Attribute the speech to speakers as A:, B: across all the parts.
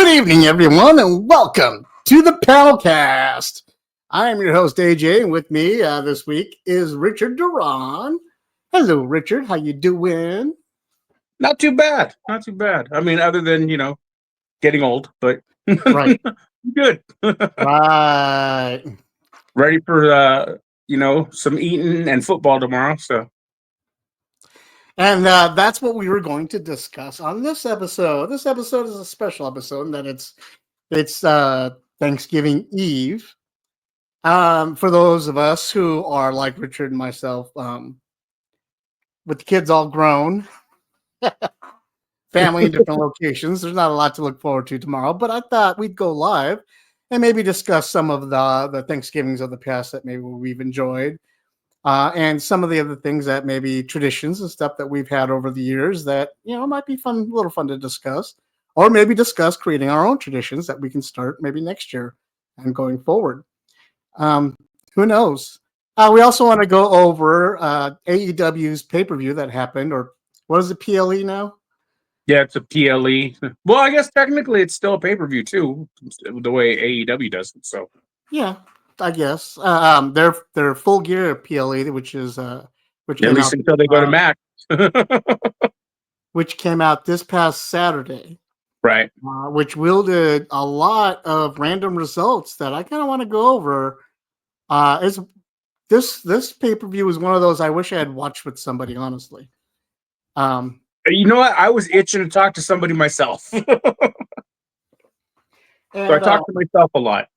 A: Good evening, everyone, and welcome to the PanelCast. I am your host, AJ, and with me this week is Richard Duran. Hello, Richard. How you doing?
B: Not too bad. Not too bad. I mean, other than, getting old, but
A: Right.
B: good.
A: Right.
B: Ready for, some eating and football tomorrow. So,
A: And that's what we were going to discuss on this episode. This episode is a special episode in that it's Thanksgiving Eve. For those of us who are like Richard and myself, with the kids all grown, family in different locations, there's not a lot to look forward to tomorrow. But I thought we'd go live and maybe discuss some of the Thanksgivings of the past that maybe we've enjoyed. And some of the other things that maybe traditions and stuff that we've had over the years that, might be fun, a little fun to discuss, or maybe discuss creating our own traditions that we can start maybe next year and going forward. Who knows? We also want to go over AEW's pay-per-view that happened, or what is it, PLE now?
B: yeah, it's a PLE. Well, I guess technically it's still a pay-per-view too, the way AEW does it. So,
A: yeah, I guess their Full Gear PLE, which is which
B: at
A: came
B: least
A: out,
B: until they go to Mac.
A: which came out this past Saturday,
B: Right.
A: which wielded a lot of random results that I kind of want to go over. Is this pay-per-view is one of those I wish I had watched with somebody, honestly.
B: You know what? I was itching to talk to somebody myself. So I talk to myself a lot.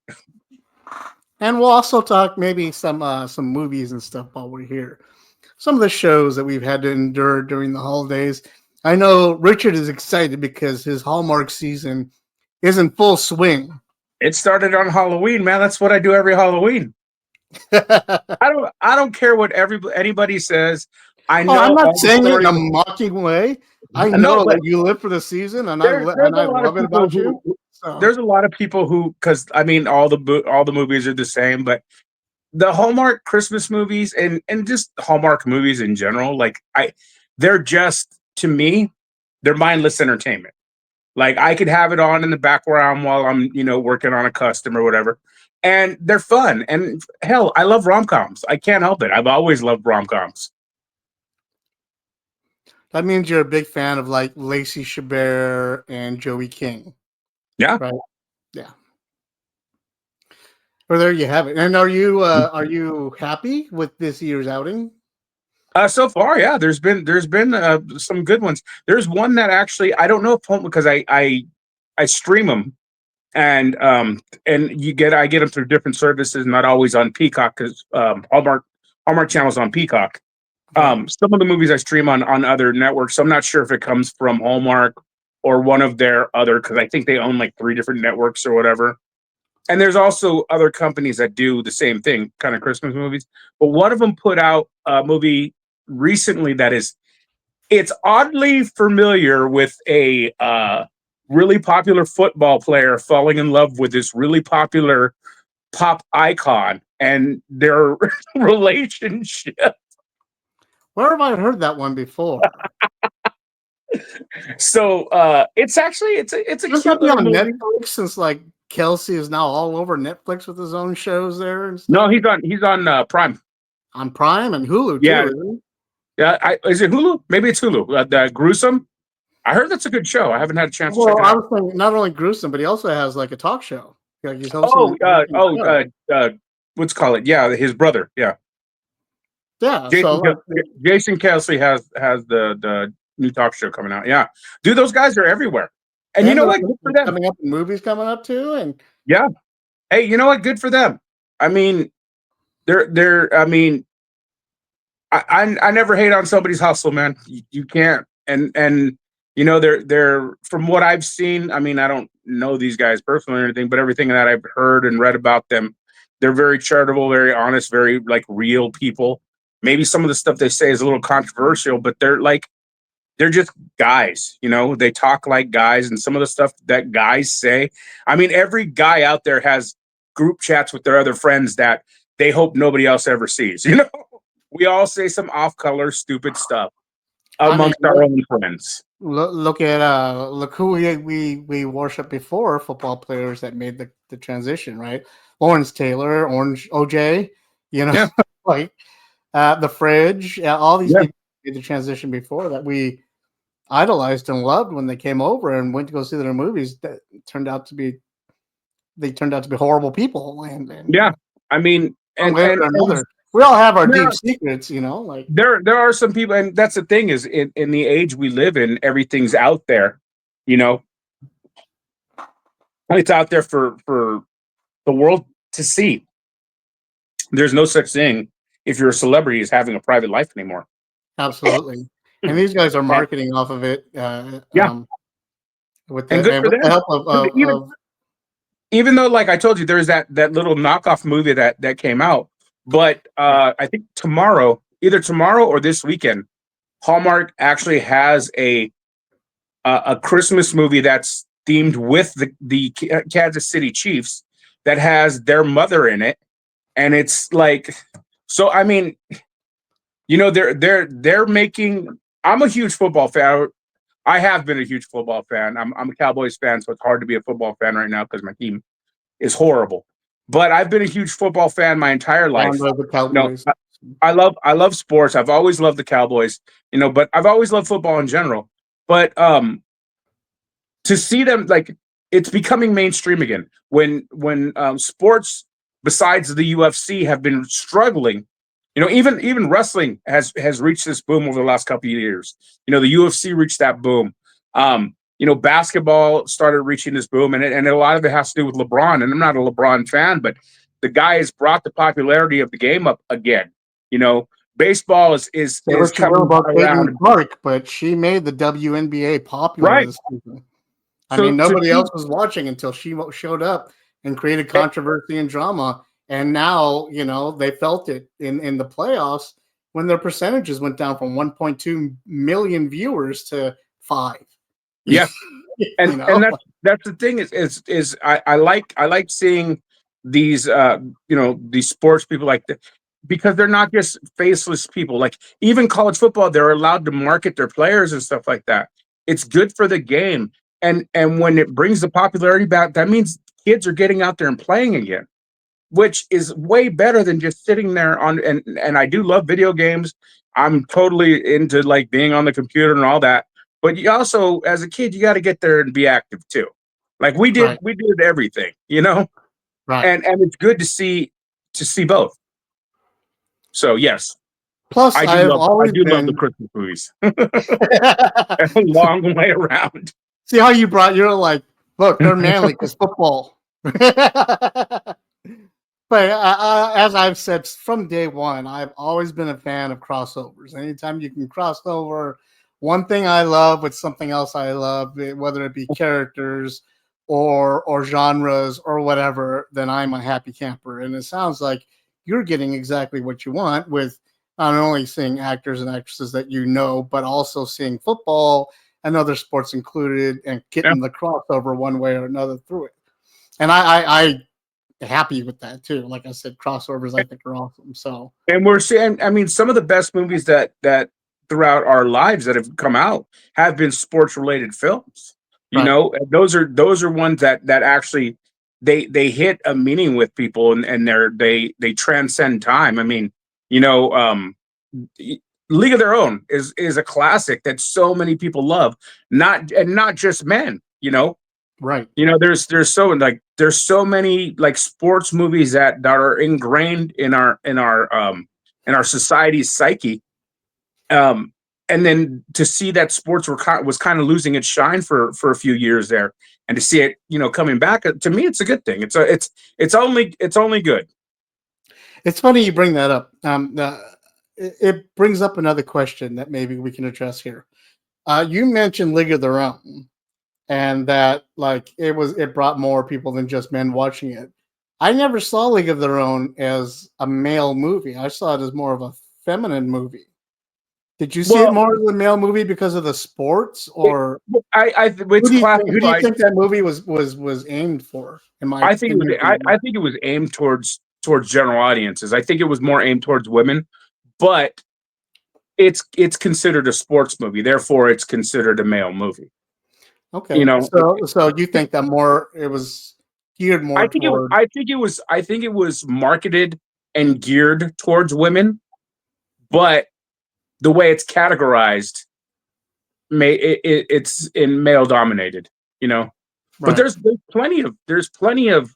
A: And we'll also talk maybe some movies and stuff while we're here. Some of the shows that we've had to endure during the holidays. I know Richard is excited because his Hallmark season is in full swing.
B: It started on Halloween, man. That's what I do every Halloween. I don't care what anybody says. I know.
A: I'm not saying it in a mocking way. I know that you live for the season, and I love it about you. So.
B: There's a lot of people who, because I mean, all the movies are the same, but the Hallmark Christmas movies and just Hallmark movies in general, they're just, to me, they're mindless entertainment. Like, I could have it on in the background while I'm, working on a custom or whatever. And they're fun. And hell, I love rom-coms. I can't help it. I've always loved rom-coms.
A: That means you're a big fan of like Lacey Chabert and Joey King.
B: Yeah.
A: Right. Yeah. Well, there you have it. And are you happy with this year's outing?
B: So far, yeah. There's been some good ones. There's one that actually I don't know if because I stream them. And I get them through different services, not always on Peacock, because Hallmark channel's on Peacock. Some of the movies I stream on other networks, so I'm not sure if it comes from Hallmark or one of their other, because I think they own like 3 different networks or whatever. And there's also other companies that do the same thing, kind of Christmas movies. But one of them put out a movie recently it's oddly familiar with a really popular football player falling in love with this really popular pop icon and their relationship.
A: Where have I heard that one before?
B: So it's actually it's a cute
A: on
B: movie.
A: Netflix, since like Kelsey is now all over Netflix with his own shows there and stuff.
B: No, he's on Prime.
A: On Prime and Hulu too.
B: Yeah,
A: isn't
B: yeah. Is it Hulu? Maybe it's Hulu. Gruesome. I heard that's a good show. I haven't had a chance to check it out.
A: I was thinking not only gruesome, but he also has like a talk show. Like he's
B: hosting what's call it? Yeah, his brother. Yeah.
A: Yeah.
B: Jason Kelsey has the new talk show coming out. Yeah, dude, those guys are everywhere. And you know what? Good for them.
A: Coming up, movies coming up too, and
B: yeah. Hey, you know what? Good for them. I mean, they're. I mean, I never hate on somebody's hustle, man. You can't. And they're from what I've seen. I mean, I don't know these guys personally or anything, but everything that I've heard and read about them, they're very charitable, very honest, very like real people. Maybe some of the stuff they say is a little controversial, but they're just guys, they talk like guys, and some of the stuff that guys say. I mean, every guy out there has group chats with their other friends that they hope nobody else ever sees. We all say some off-color, stupid stuff amongst our own friends.
A: look who we worshiped before, football players that made the transition, right? Lawrence Taylor, Orange OJ, you know,
B: Yeah,
A: like the Fridge, all these
B: yeah,
A: people made the transition before that we idolized and loved when they came over and went to go see their movies. That turned out to be horrible people, and
B: yeah. I mean,
A: one
B: and
A: way or
B: and, and
A: another, we all have our
B: there
A: deep
B: are,
A: secrets, you know, like
B: there are some people, and that's the thing is in the age we live in, everything's out there. You know, it's out there for the world to see. There's no such thing if you're a celebrity as having a private life anymore.
A: absolutely. And these guys are
B: And
A: marketing off of it
B: yeah, and good for
A: with the
B: them.
A: help
B: Even
A: of
B: even though, like I told you, there's that little knockoff movie that came out, but
A: right.
B: I think tomorrow, either tomorrow or this weekend, Hallmark actually has a Christmas movie that's themed with the Kansas City Chiefs that has their mother in it, and it's like, so I mean, they're making. I'm a huge football fan. I have been a huge football fan. I'm a Cowboys fan, so it's hard to be a football fan right now because my team is horrible. But I've been a huge football fan my entire life.
A: Founder of the
B: You know,
A: Cowboys.
B: I love sports. I've always loved the Cowboys. But I've always loved football in general. But to see them, like, it's becoming mainstream again. When sports besides the UFC have been struggling, even wrestling has reached this boom over the last couple of years. The UFC reached that boom. Basketball started reaching this boom, and a lot of it has to do with LeBron. And I'm not a LeBron fan, but the guy has brought the popularity of the game up again. You know, baseball is is
A: Say
B: is
A: what you will
B: coming
A: about Caitlin
B: around,
A: Clark, but she made the WNBA popular
B: right?
A: this season. I
B: So
A: mean,
B: to
A: nobody
B: see,
A: else was watching until she showed up and created controversy and drama. And now, they felt it in the playoffs when their percentages went down from 1.2 million viewers to 5.
B: yeah, and
A: you
B: and
A: know,
B: that's the thing is I like seeing these these sports people like that because they're not just faceless people. Like even college football, they're allowed to market their players and stuff like that. It's good for the game, and when it brings the popularity back, that means kids are getting out there and playing again, which is way better than just sitting there on. And I do love video games. I'm totally into like being on the computer and all that. But you also, as a kid, you got to get there and be active too. Like we did,
A: right,
B: we did everything.
A: right.
B: And it's good to see both. So yes,
A: Plus, I've
B: I
A: always
B: do love the
A: been.
B: Christmas movies. A long way around.
A: See how you're like, look, they're manly because football. But as I've said from day one, I've always been a fan of crossovers. Anytime you can cross over one thing I love with something else I love, whether it be characters or genres or whatever, then I'm a happy camper. And it sounds like you're getting exactly what you want with not only seeing actors and actresses that you know, but also seeing football and other sports included and
B: Yeah.
A: getting the crossover one way or another through it. And I happy with that too. Like I said, crossovers I think are awesome. So
B: And we're seeing, I mean, some of the best movies that throughout our lives that have come out have been sports related films.
A: right,
B: And those are ones that actually they hit a meaning with people, and they transcend time. I mean, you know, League of Their Own is a classic that so many people love, not just men.
A: right.
B: There's so many like sports movies that are ingrained in our society's psyche. And then to see that sports was kind of losing its shine for a few years there, and to see it coming back, to me it's a good thing. It's only good.
A: It's funny you bring that up. It brings up another question that maybe we can address here. You mentioned League of Their Own, and that like it brought more people than just men watching it. I never saw League of Their Own as a male movie. I saw it as more of a feminine movie. Did you see it
B: Well,
A: more as a male movie because of the sports,
B: it,
A: or
B: it's
A: who do you
B: classified.
A: think that movie was aimed for?
B: I think it
A: In
B: was
A: your
B: I,
A: opinion?
B: I think it was aimed towards general audiences. I think it was more aimed towards women, but it's considered a sports movie, therefore it's considered a male movie.
A: Okay.
B: You know,
A: So you think that more it was geared more toward
B: I think it was marketed and geared towards women, but the way it's categorized, it's in male dominated. You know, but
A: right.
B: there's plenty of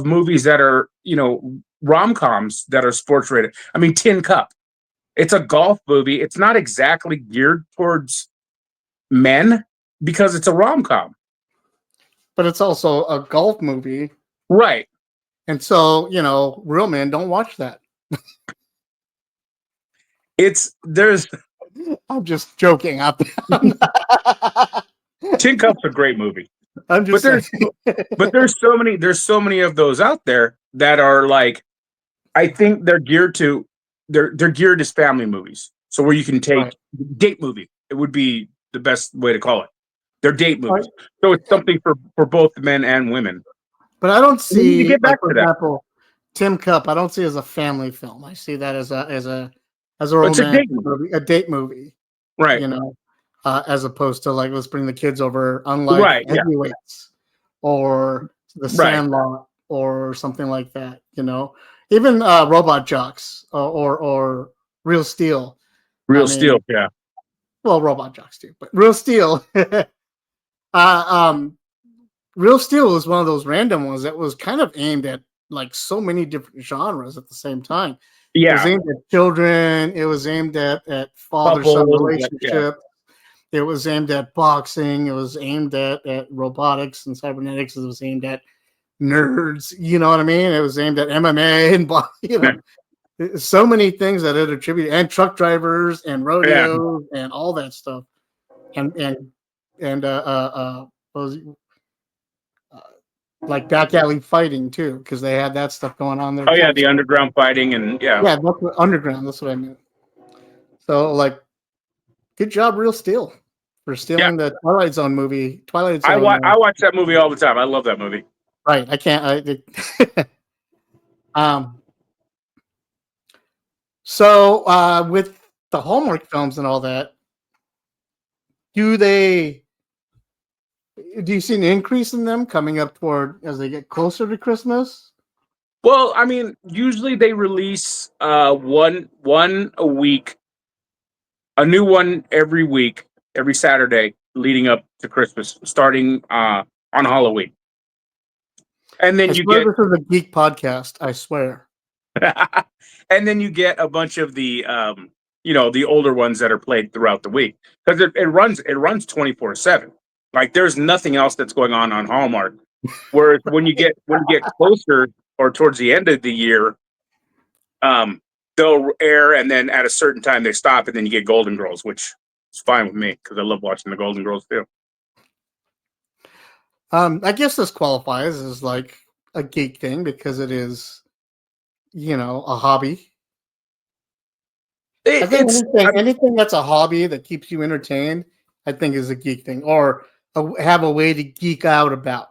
B: movies that are, you know, rom-coms that are sports rated. I mean, Tin Cup. It's a golf movie. It's not exactly geared towards men because it's a rom-com.
A: But it's also a golf movie.
B: Right.
A: And so, you know, real men don't watch that.
B: There's
A: I'm just joking.
B: Tin Cup's a great movie.
A: I'm
B: But
A: just saying.
B: there's so many of those out there that are like, I think they're geared to they're geared as family movies. So where you can take
A: Right.
B: date movie, it would be the best way to call it. They're date
A: Right.
B: movies. So it's something for both men and women.
A: But I don't
B: We need to
A: see,
B: get
A: like,
B: back
A: for
B: to that.
A: example, Tim Cup. I don't see it as a family film. I see that as a
B: It's a date
A: romantic
B: movie.
A: movie, a date movie.
B: Right.
A: You know, as opposed to like let's bring the kids over, unlike
B: Right. Yeah.
A: Heavyweights or The
B: Right.
A: Sandlot or something like that. You know, even Robot Jocks or Real Steel. I
B: Real
A: mean,
B: Steel. Yeah.
A: well, Robot Jocks too, but Real Steel. um, Real Steel was one of those random ones that was kind of aimed at like so many different genres at the same time. It was
B: Yeah.
A: aimed at children. It was aimed at father-son
B: Couples. Yeah.
A: relationship. It was aimed at boxing. It was aimed at robotics and cybernetics. It was aimed at nerds. You know what I mean? It was aimed at MMA and you know, so many things that it attributed, and truck drivers and
B: Yeah.
A: rodeos and all that stuff, and what was it? Like back alley fighting too, because they had that stuff going on there
B: Oh yeah,
A: too.
B: the underground fighting and yeah.
A: Yeah, that's what, underground. That's what I meant. So like, good job, Real Steel, for
B: Yeah.
A: stealing the Twilight Zone movie. Twilight
B: I
A: Zone.
B: watch that movie all the time. I love that movie.
A: Right. I can't. Um. So with the Hallmark films and all that, do they? Do you see an increase in them coming up toward as they get closer to Christmas?
B: Well, I mean, usually they release one a week, a new one every week, every Saturday leading up to Christmas, starting on Halloween. And
A: I
B: then you
A: swear
B: get
A: this is a geek podcast. I swear.
B: and then you get a bunch of the you know, the older ones that are played throughout the week because it runs 24/7. Like there's nothing else that's going on Hallmark. Whereas when you get closer or towards the end of the year, they'll air and then at a certain time they stop and then you get Golden Girls, which is fine with me because I love watching the Golden Girls too.
A: I guess this qualifies as like a geek thing because it is, you know, a hobby. I think anything that's a hobby that keeps you entertained, I think, is a geek thing, or have a way to geek out about.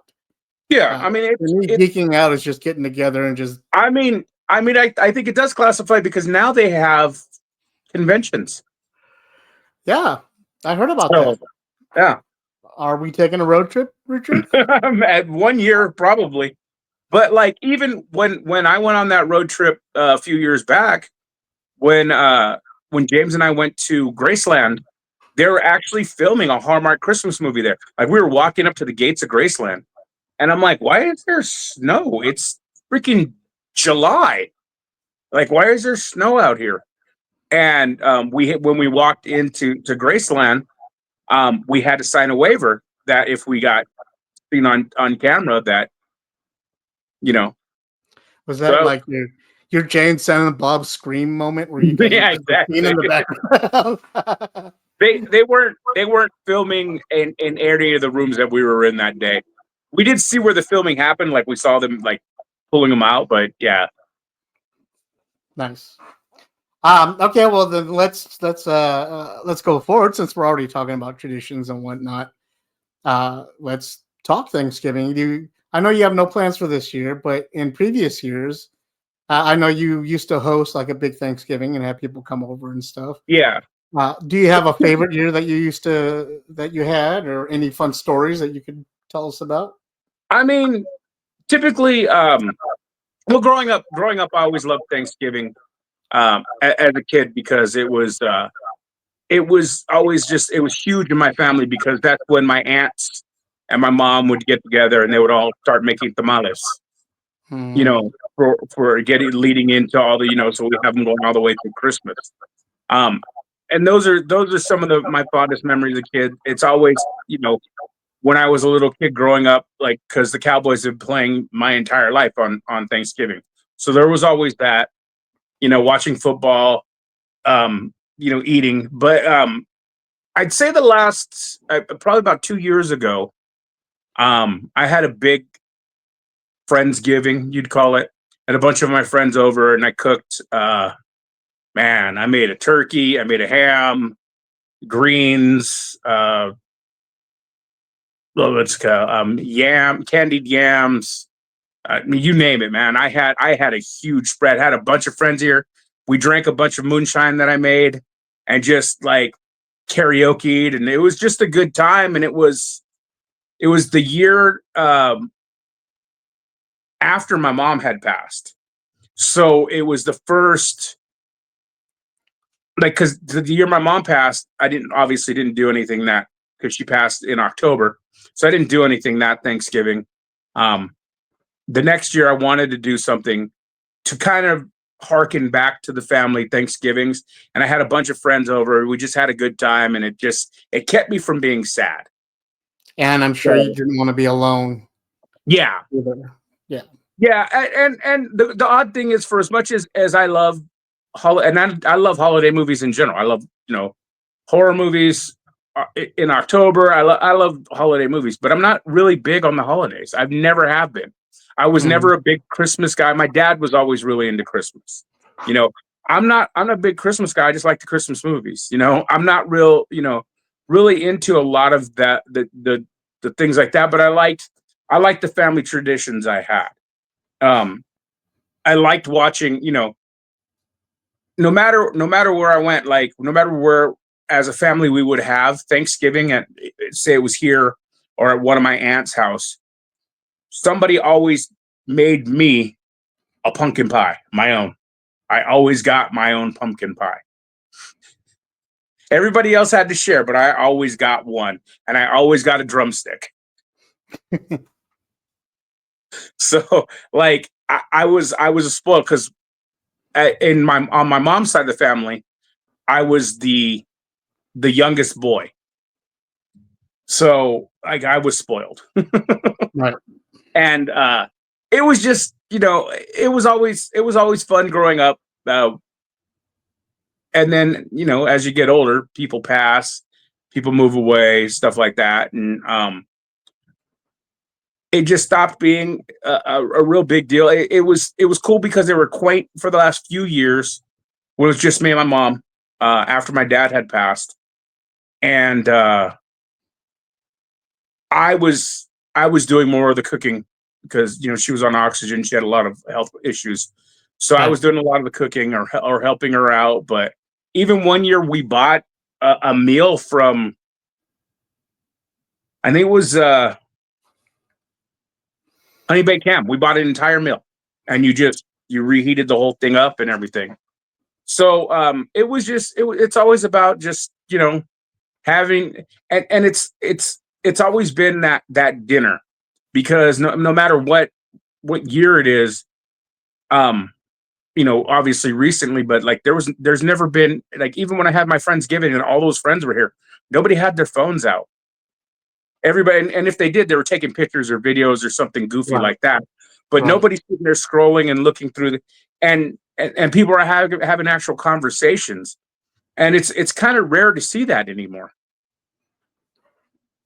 B: Yeah, I mean,
A: For me, geeking out is just getting together and just.
B: I think it does classify because now they have conventions.
A: Yeah, I heard about
B: So,
A: that.
B: yeah.
A: Are we taking a road trip, Richard?
B: At 1 year, probably. But like even when I went on that road trip a few years back, when James and I went to Graceland, they were actually filming a Hallmark Christmas movie there. Like we were walking up to the gates of Graceland, and I'm like, "Why is there snow? It's freaking July! Like, why is there snow out here?" And when we walked into Graceland, we had to sign a waiver that if we got seen on camera, that you know.
A: Was that
B: So
A: like your Jane Silent Bob Scream moment where you get
B: yeah,
A: seen
B: exactly.
A: in the background?
B: They weren't filming in any of the rooms that we were in that day. We did see where the filming happened, like we saw them like pulling them out, but yeah.
A: Nice. Okay, well then let's go forward since we're already talking about traditions and whatnot. Let's talk Thanksgiving. I know you have no plans for this year, but in previous years, I know you used to host like a big Thanksgiving and have people come over and stuff.
B: Yeah.
A: Do you have a favorite year that you had, or any fun stories that you could tell us about?
B: I mean, typically, well, growing up, I always loved Thanksgiving as a kid because it was always just it was huge in my family because that's when my aunts and my mom would get together and they would all start making tamales. You
A: Hmm.
B: know, for getting leading into all the so we have them going all the way through Christmas. Um, and those are some of my fondest memories as a kid. It's always when I was a little kid growing up, like because the Cowboys have been playing my entire life on Thanksgiving, so there was always that watching football, eating. But I'd say the last probably about 2 years ago, I had a big Friendsgiving, you'd call it, and a bunch of my friends over, and I cooked. Man, I made a turkey, I made a ham, greens, let's go, candied yams. I mean, you name it, man. I had a huge spread. Had a bunch of friends here. We drank a bunch of moonshine that I made, and just like karaokeed, and it was just a good time. And it was the year after my mom had passed, so it was the first because the year my mom passed, I didn't do anything that because she passed in October, so I didn't do anything that Thanksgiving. Um, the next year, I wanted to do something to kind of harken back to the family Thanksgivings, and I had a bunch of friends over. We just had a good time, and it kept me from being sad.
A: And I'm sure you
B: So
A: didn't want to be alone
B: yeah,
A: either. Yeah.
B: yeah, and the odd thing is, for as much as I love I love holiday movies in general. I love horror movies in October. I love holiday movies, but I'm not really big on the holidays. I've never have been. I was
A: Mhm.
B: never a big Christmas guy. My dad was always really into Christmas. You know, I'm not a big Christmas guy. I just like the Christmas movies. I'm not really into a lot of that the things like that. But I liked the family traditions I had. Um, I liked watching. No matter where I went, like no matter where as a family we would have Thanksgiving at, say it was here or at one of my aunt's house, somebody always made me a pumpkin pie, my own. I always got my own pumpkin pie. Everybody else had to share, but I always got one, and I always got a drumstick. So, like, I was a spoiled because in my on my mom's side of the family, I was the youngest boy. So like I was spoiled.
A: Right.
B: And it was just, it was always fun growing up. And then, as you get older, people pass, people move away, stuff like that. And it just stopped being a real big deal. It was cool because they were quaint for the last few years when it was just me and my mom after my dad had passed. And I was doing more of the cooking because she was on oxygen. She had a lot of health issues, so I
A: Right.
B: was doing a lot of the cooking or helping her out. But even one year, we bought a meal from I think it was Honey Baked Ham. We bought an entire meal, and you reheated the whole thing up and everything. So it was just it's always about just having and it's always been that dinner because no matter what year it is, um obviously recently, but like there's never been, like, even when I had my Friendsgiving and all those friends were here, nobody had their phones out. Everybody, and if they did, they were taking pictures or videos or something goofy
A: Right.
B: like that, but
A: Right.
B: nobody's sitting there scrolling and looking through and people are having actual conversations, and it's kind of rare to see that anymore.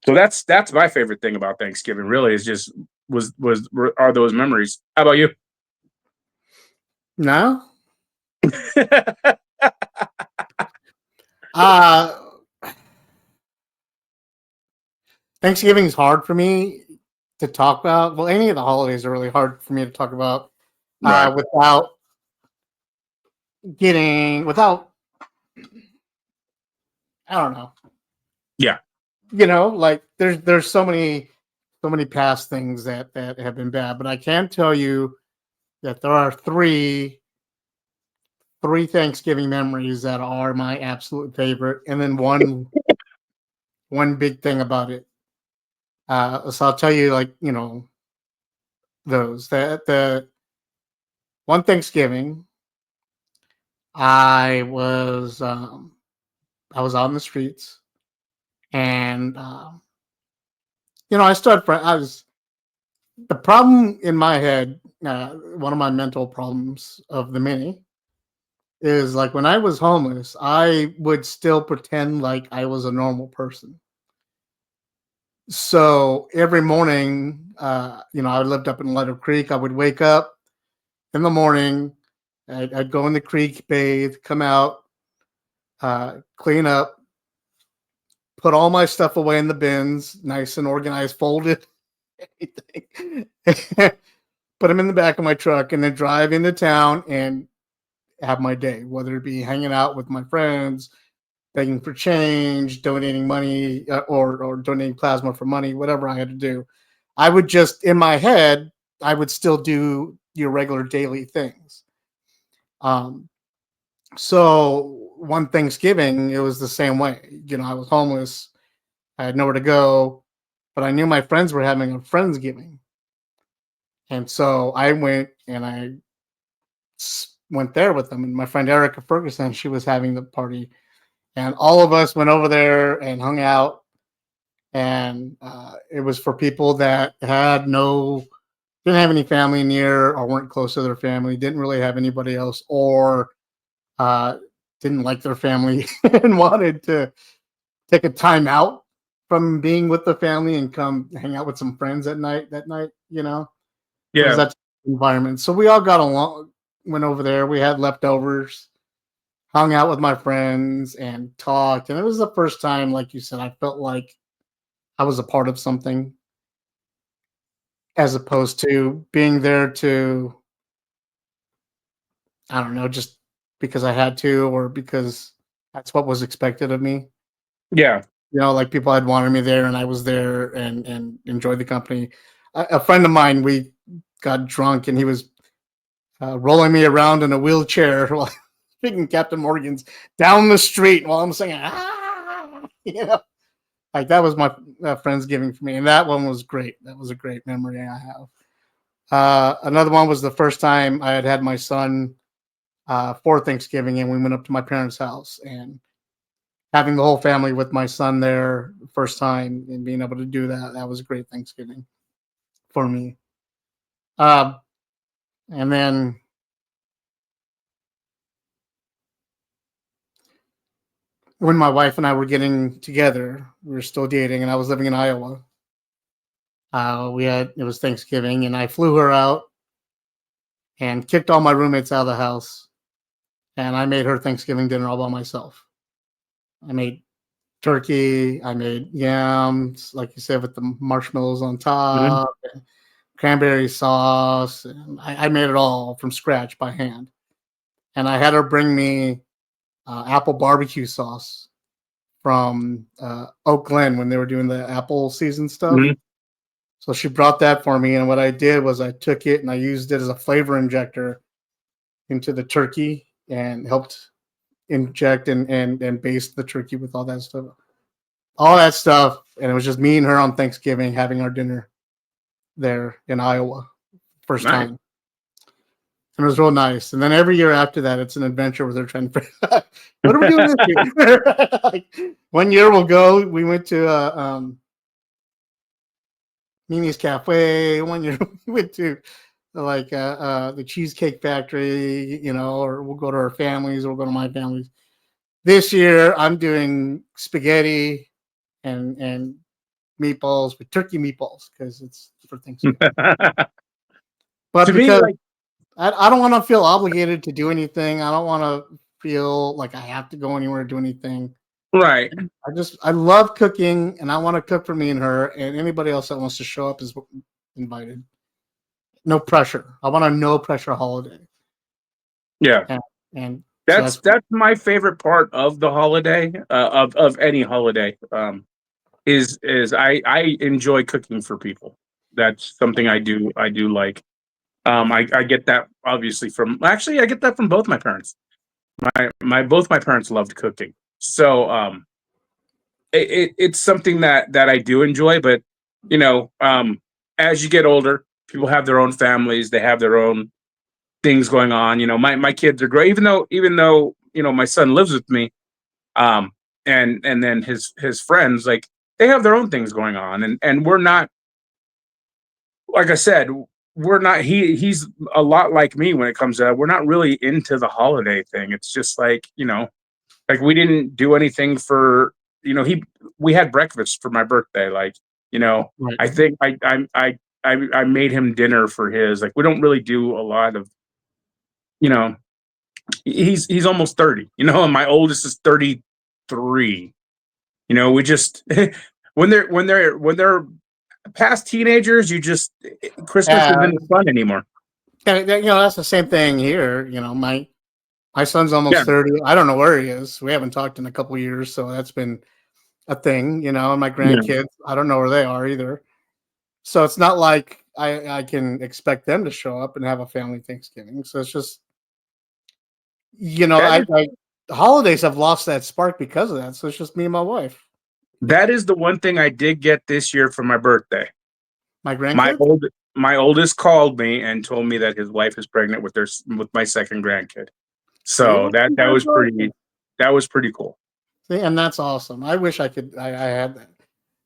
B: So that's my favorite thing about Thanksgiving. Really, is just are those memories. How about you?
A: No. Uh Thanksgiving is hard for me to talk about. Well, any of the holidays are really hard for me to talk about
B: Right.
A: without getting without, I don't know.
B: Yeah.
A: Like there's so many past things that have been bad, but I can tell you that there are three Thanksgiving memories that are my absolute favorite, and then one big thing about it. So I'll tell you, like, those. The one Thanksgiving, I was I was out in the streets, and I started. I was the problem in my head. One of my mental problems of the many is like when I was homeless, I would still pretend like I was a normal person. So every morning, I lived up in Letter Creek. I would wake up in the morning. I'd go in the creek, bathe, come out, clean up, put all my stuff away in the bins, nice and organized, folded, everything. Put them in the back of my truck, and then drive into town and have my day, whether it be hanging out with my friends, begging for change, donating money, or donating plasma for money, whatever I had to do. I would just, in my head, I would still do your regular daily things. Um, so one Thanksgiving, it was the same way. I was homeless. I had nowhere to go, but I knew my friends were having a Friendsgiving. And so I went and I went there with them. And my friend Erica Ferguson, she was having the party. And all of us went over there and hung out. And it was for people that didn't have any family near or weren't close to their family, didn't really have anybody else, or uh, didn't like their family and wanted to take a time out from being with the family and come hang out with some friends at night. That night, it was
B: Yeah.
A: that environment. So we all got along, went over there. We had leftovers, hung out with my friends, and talked. And it was the first time, like you said, I felt like I was a part of something, as opposed to being there to, I don't know, just because I had to or because that's what was expected of me.
B: Yeah.
A: Like people had wanted me there, and I was there and enjoyed the company. A friend of mine, we got drunk, and he was rolling me around in a wheelchair while speaking Captain Morgan's down the street while I'm singing. Like that was my Friendsgiving for me, and that one was great. That was a great memory I have. Another one was the first time I had my son for Thanksgiving, and we went up to my parents' house, and having the whole family with my son there the first time and being able to do that was a great Thanksgiving for me. Uh, and then when my wife and I were getting together, we were still dating, and I was living in Iowa. It was Thanksgiving, and I flew her out and kicked all my roommates out of the house, and I made her Thanksgiving dinner all by myself. I made turkey, I made yams, like you said, with the marshmallows on
B: Mhm.
A: top, and cranberry sauce. And I made it all from scratch by hand. And I had her bring me apple barbecue sauce from Oak Glen when they were doing the apple season stuff.
B: Mhm.
A: So she brought that for me, and what I did was I took it and I used it as a flavor injector into the turkey and helped inject and baste the turkey with all that stuff. And it was just me and her on Thanksgiving having our dinner there in Iowa, first
B: Nice.
A: time. And it was real nice. And then every year after that, it's an adventure where they're trying to figure out what are we doing this year? Like, one year we went to Mimi's Cafe. One year we went to the Cheesecake Factory, or we'll go to our families, or we'll go to my families. This year I'm doing spaghetti and meatballs with turkey meatballs because it's for Thanksgiving. But
B: To me,
A: because
B: like,
A: I don't want to feel obligated to do anything. I don't want to feel like I have to go anywhere to do anything.
B: right.
A: I love cooking, and I want to cook for me and her, and anybody else that wants to show up is invited. No pressure. I want a no pressure holiday.
B: Yeah.
A: And So
B: That's my favorite part of the holiday, of any holiday. Is I enjoy cooking for people. That's something I do like. I get that obviously from actually I get that from both my parents. My both my parents loved cooking, so it's something that I do enjoy. But you know, as you get older, people have their own families, they have their own things going on. You know, my kids are great, even though my son lives with me, um, and then his friends, like, they have their own things going on, and we're not, like I said, we're not. He's a lot like me when it comes to that. We're not really into the holiday thing. It's just like, like, we didn't do anything for, he we had breakfast for my birthday. Like,
A: right.
B: I think I made him dinner for his. Like, we don't really do a lot of, you know he's almost 30, and my oldest is 33. We just when they're past teenagers, you just Christmas
A: Uh,
B: isn't fun anymore.
A: that's the same thing here. My son's
B: Yeah,
A: almost 30. I don't know where he is. We haven't talked in a couple of years, so that's been a thing. And my
B: yeah.
A: grandkids, I don't know where they are either. So it's not like I can expect them to show up and have a family Thanksgiving. So it's just,
B: That is
A: the holidays have lost that spark because of that. So it's just me and my wife.
B: that is the one thing I did get this year for my birthday.
A: My
B: My
A: grandkids?
B: old my oldest called me and told me that his wife is pregnant with my second grandkid.
A: See,
B: So
A: well,
B: that
A: congratulations.
B: was pretty cool.
A: See, and that's awesome. I wish I had that.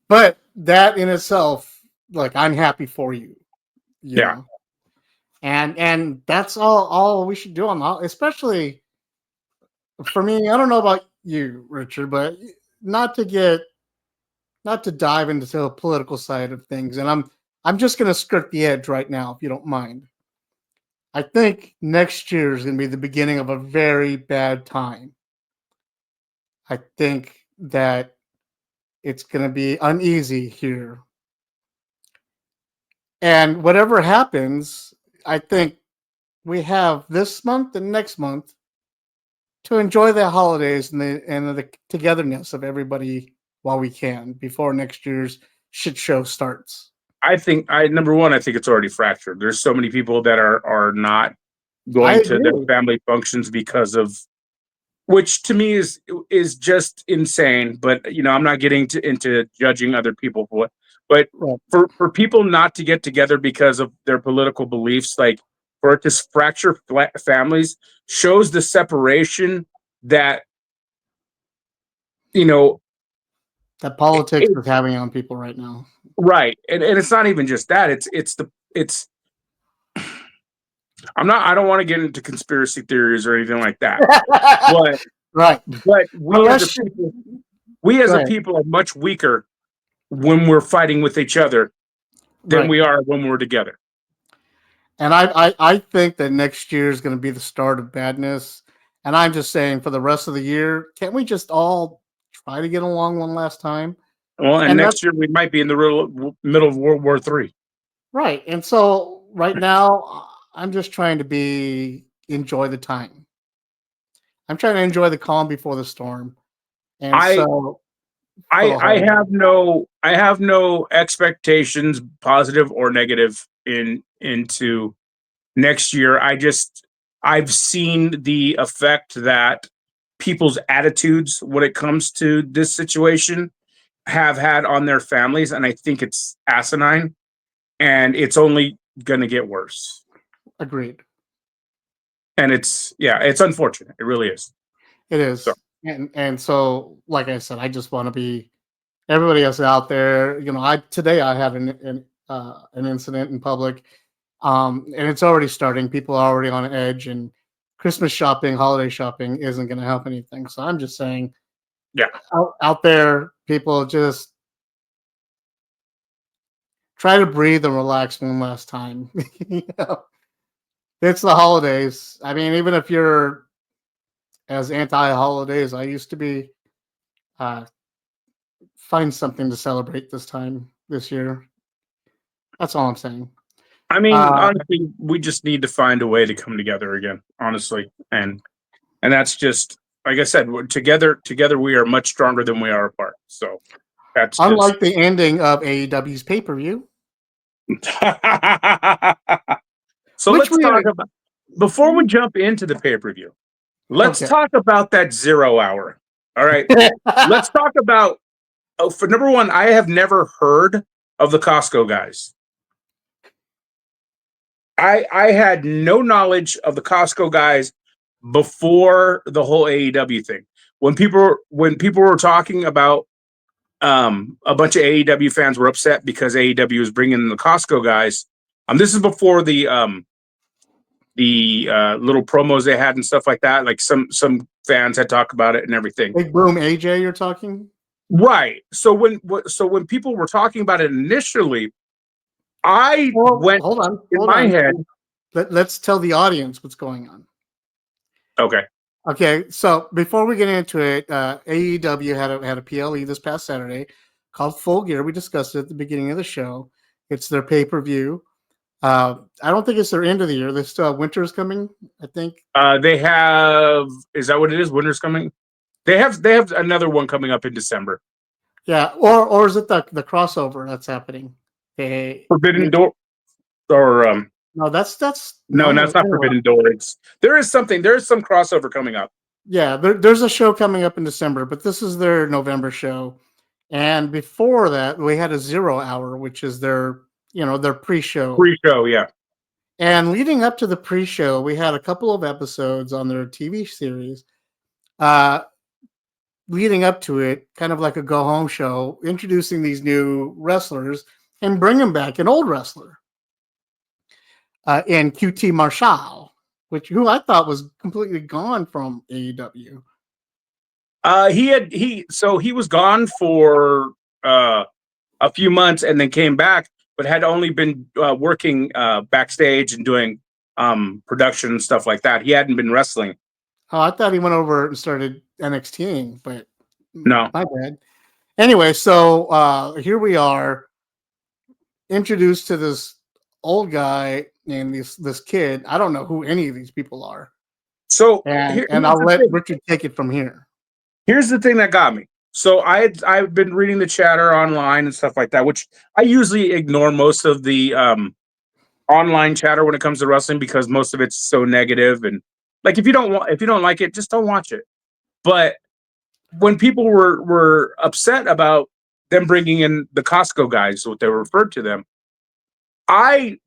A: But that in itself, like, I'm happy for you, you
B: Yeah.
A: know. And that's all we should do on the especially for me. I don't know about you, Richard, but not to get not to dive into the political side of things. And I'm just gonna skirt the edge right now, if you don't mind. I think next year is gonna be the beginning of a very bad time. I think that it's gonna be uneasy here. And whatever happens, I think we have this month and next month to enjoy the holidays and the togetherness of everybody while we can before next year's shit show starts.
B: I think I number one, I think it's already fractured. There's so many people that are not
A: I
B: going to their
A: agree.
B: family functions because of, which to me is just insane. But I'm not getting into judging other people for what. But
A: Right.
B: for people not to get together because of their political beliefs, like, for it to fracture families, shows the separation that you know
A: That politics
B: it,
A: is having on people right now.
B: right. And it's not even just that. It's I don't want to get into conspiracy theories or anything like that. But
A: Right.
B: but we as a
A: Unless you
B: people we as
A: go
B: a
A: ahead.
B: people are much weaker when we're fighting with each other than
A: Right.
B: we are when we're together.
A: And I think that next year is going to be the start of badness. And I'm just saying, for the rest of the year, can't we just all try to get along one last time?
B: Well, and
A: And that's
B: next year we might be in the middle of World War III.
A: right. And so right now, I'm just trying to enjoy the time. I'm trying to enjoy the calm before the storm. And
B: I
A: so for
B: I
A: the
B: I
A: holiday,
B: have no expectations, positive or negative, into next year. I've seen the effect that people's attitudes when it comes to this situation have had on their families, and I think it's asinine, and it's only going to get worse.
A: agreed.
B: And it's unfortunate. It really is.
A: It
B: So
A: is. And so, like I said, I just want to be everybody else out there. I had an incident in public, and it's already starting. People are already on edge, and Christmas shopping, holiday shopping isn't going to help anything. So I'm just saying,
B: yeah,
A: out there, people, just try to breathe and relax one last time. You know, it's the holidays. I mean, even if you're as anti-holiday as I used to be, uh, find something to celebrate this year. That's all I'm saying.
B: I mean,
A: Uh,
B: honestly, we just need to find a way to come together again, honestly. And And that's just like I said, together we are much stronger than we are apart. So that's just
A: Unlike the ending of AEW's pay-per-view,
B: so
A: which
B: let's
A: we
B: talk about before we jump into the pay-per-view. Let's
A: okay.
B: talk about that 0 hour. All right. Let's talk about for number one, I have never heard of the Costco guys. I had no knowledge of the Costco guys before the whole AEW thing. When people were talking about a bunch of AEW fans were upset because AEW was bringing in the Costco guys. This is before the little promos they had and stuff like that. Like some fans had talked about it and everything.
A: Big Boom AJ, you're talking?
B: Right. So when people were talking about it initially, I went
A: hold
B: in my
A: on.
B: head.
A: Let's tell the audience what's going on.
B: Okay.
A: Okay, so before we get into it, AEW had a PLE this past Saturday called Full Gear. We discussed it at the beginning of the show. It's their pay-per-view. I don't think it's their end of the year. They still have Winter's coming, I think.
B: They have, is that what it is? Winter's coming? They have another one coming up in December.
A: Yeah, or is it the crossover that's happening?
B: Forbidden Door or
A: no, that's
B: no, that's not Forbidden Door. There is some crossover coming up.
A: Yeah, there's a show coming up in December, but this is their November show. And before that, we had a 0 hour, which is their pre-show.
B: Pre-show, yeah.
A: And leading up to the pre-show, we had a couple of episodes on their TV series. Leading up to it, kind of like a go-home show, introducing these new wrestlers and bringing back an old wrestler in QT Marshall, who I thought was completely gone from AEW.
B: He was gone for a few months and then came back, but had only been working backstage and doing production and stuff like that. He hadn't been wrestling.
A: Oh, I thought he went over and started NXTing, but
B: no,
A: my bad. Anyway, so here we are, introduced to this old guy and this kid. I don't know who any of these people are.
B: So
A: and I'll let Richard take it from here.
B: Here's the thing that got me. So I've been reading the chatter online and stuff like that, which I usually ignore most of the online chatter when it comes to wrestling because most of it's so negative and like if you don't like it, just don't watch it. But when people were upset about them bringing in the Costco guys, what they referred to them,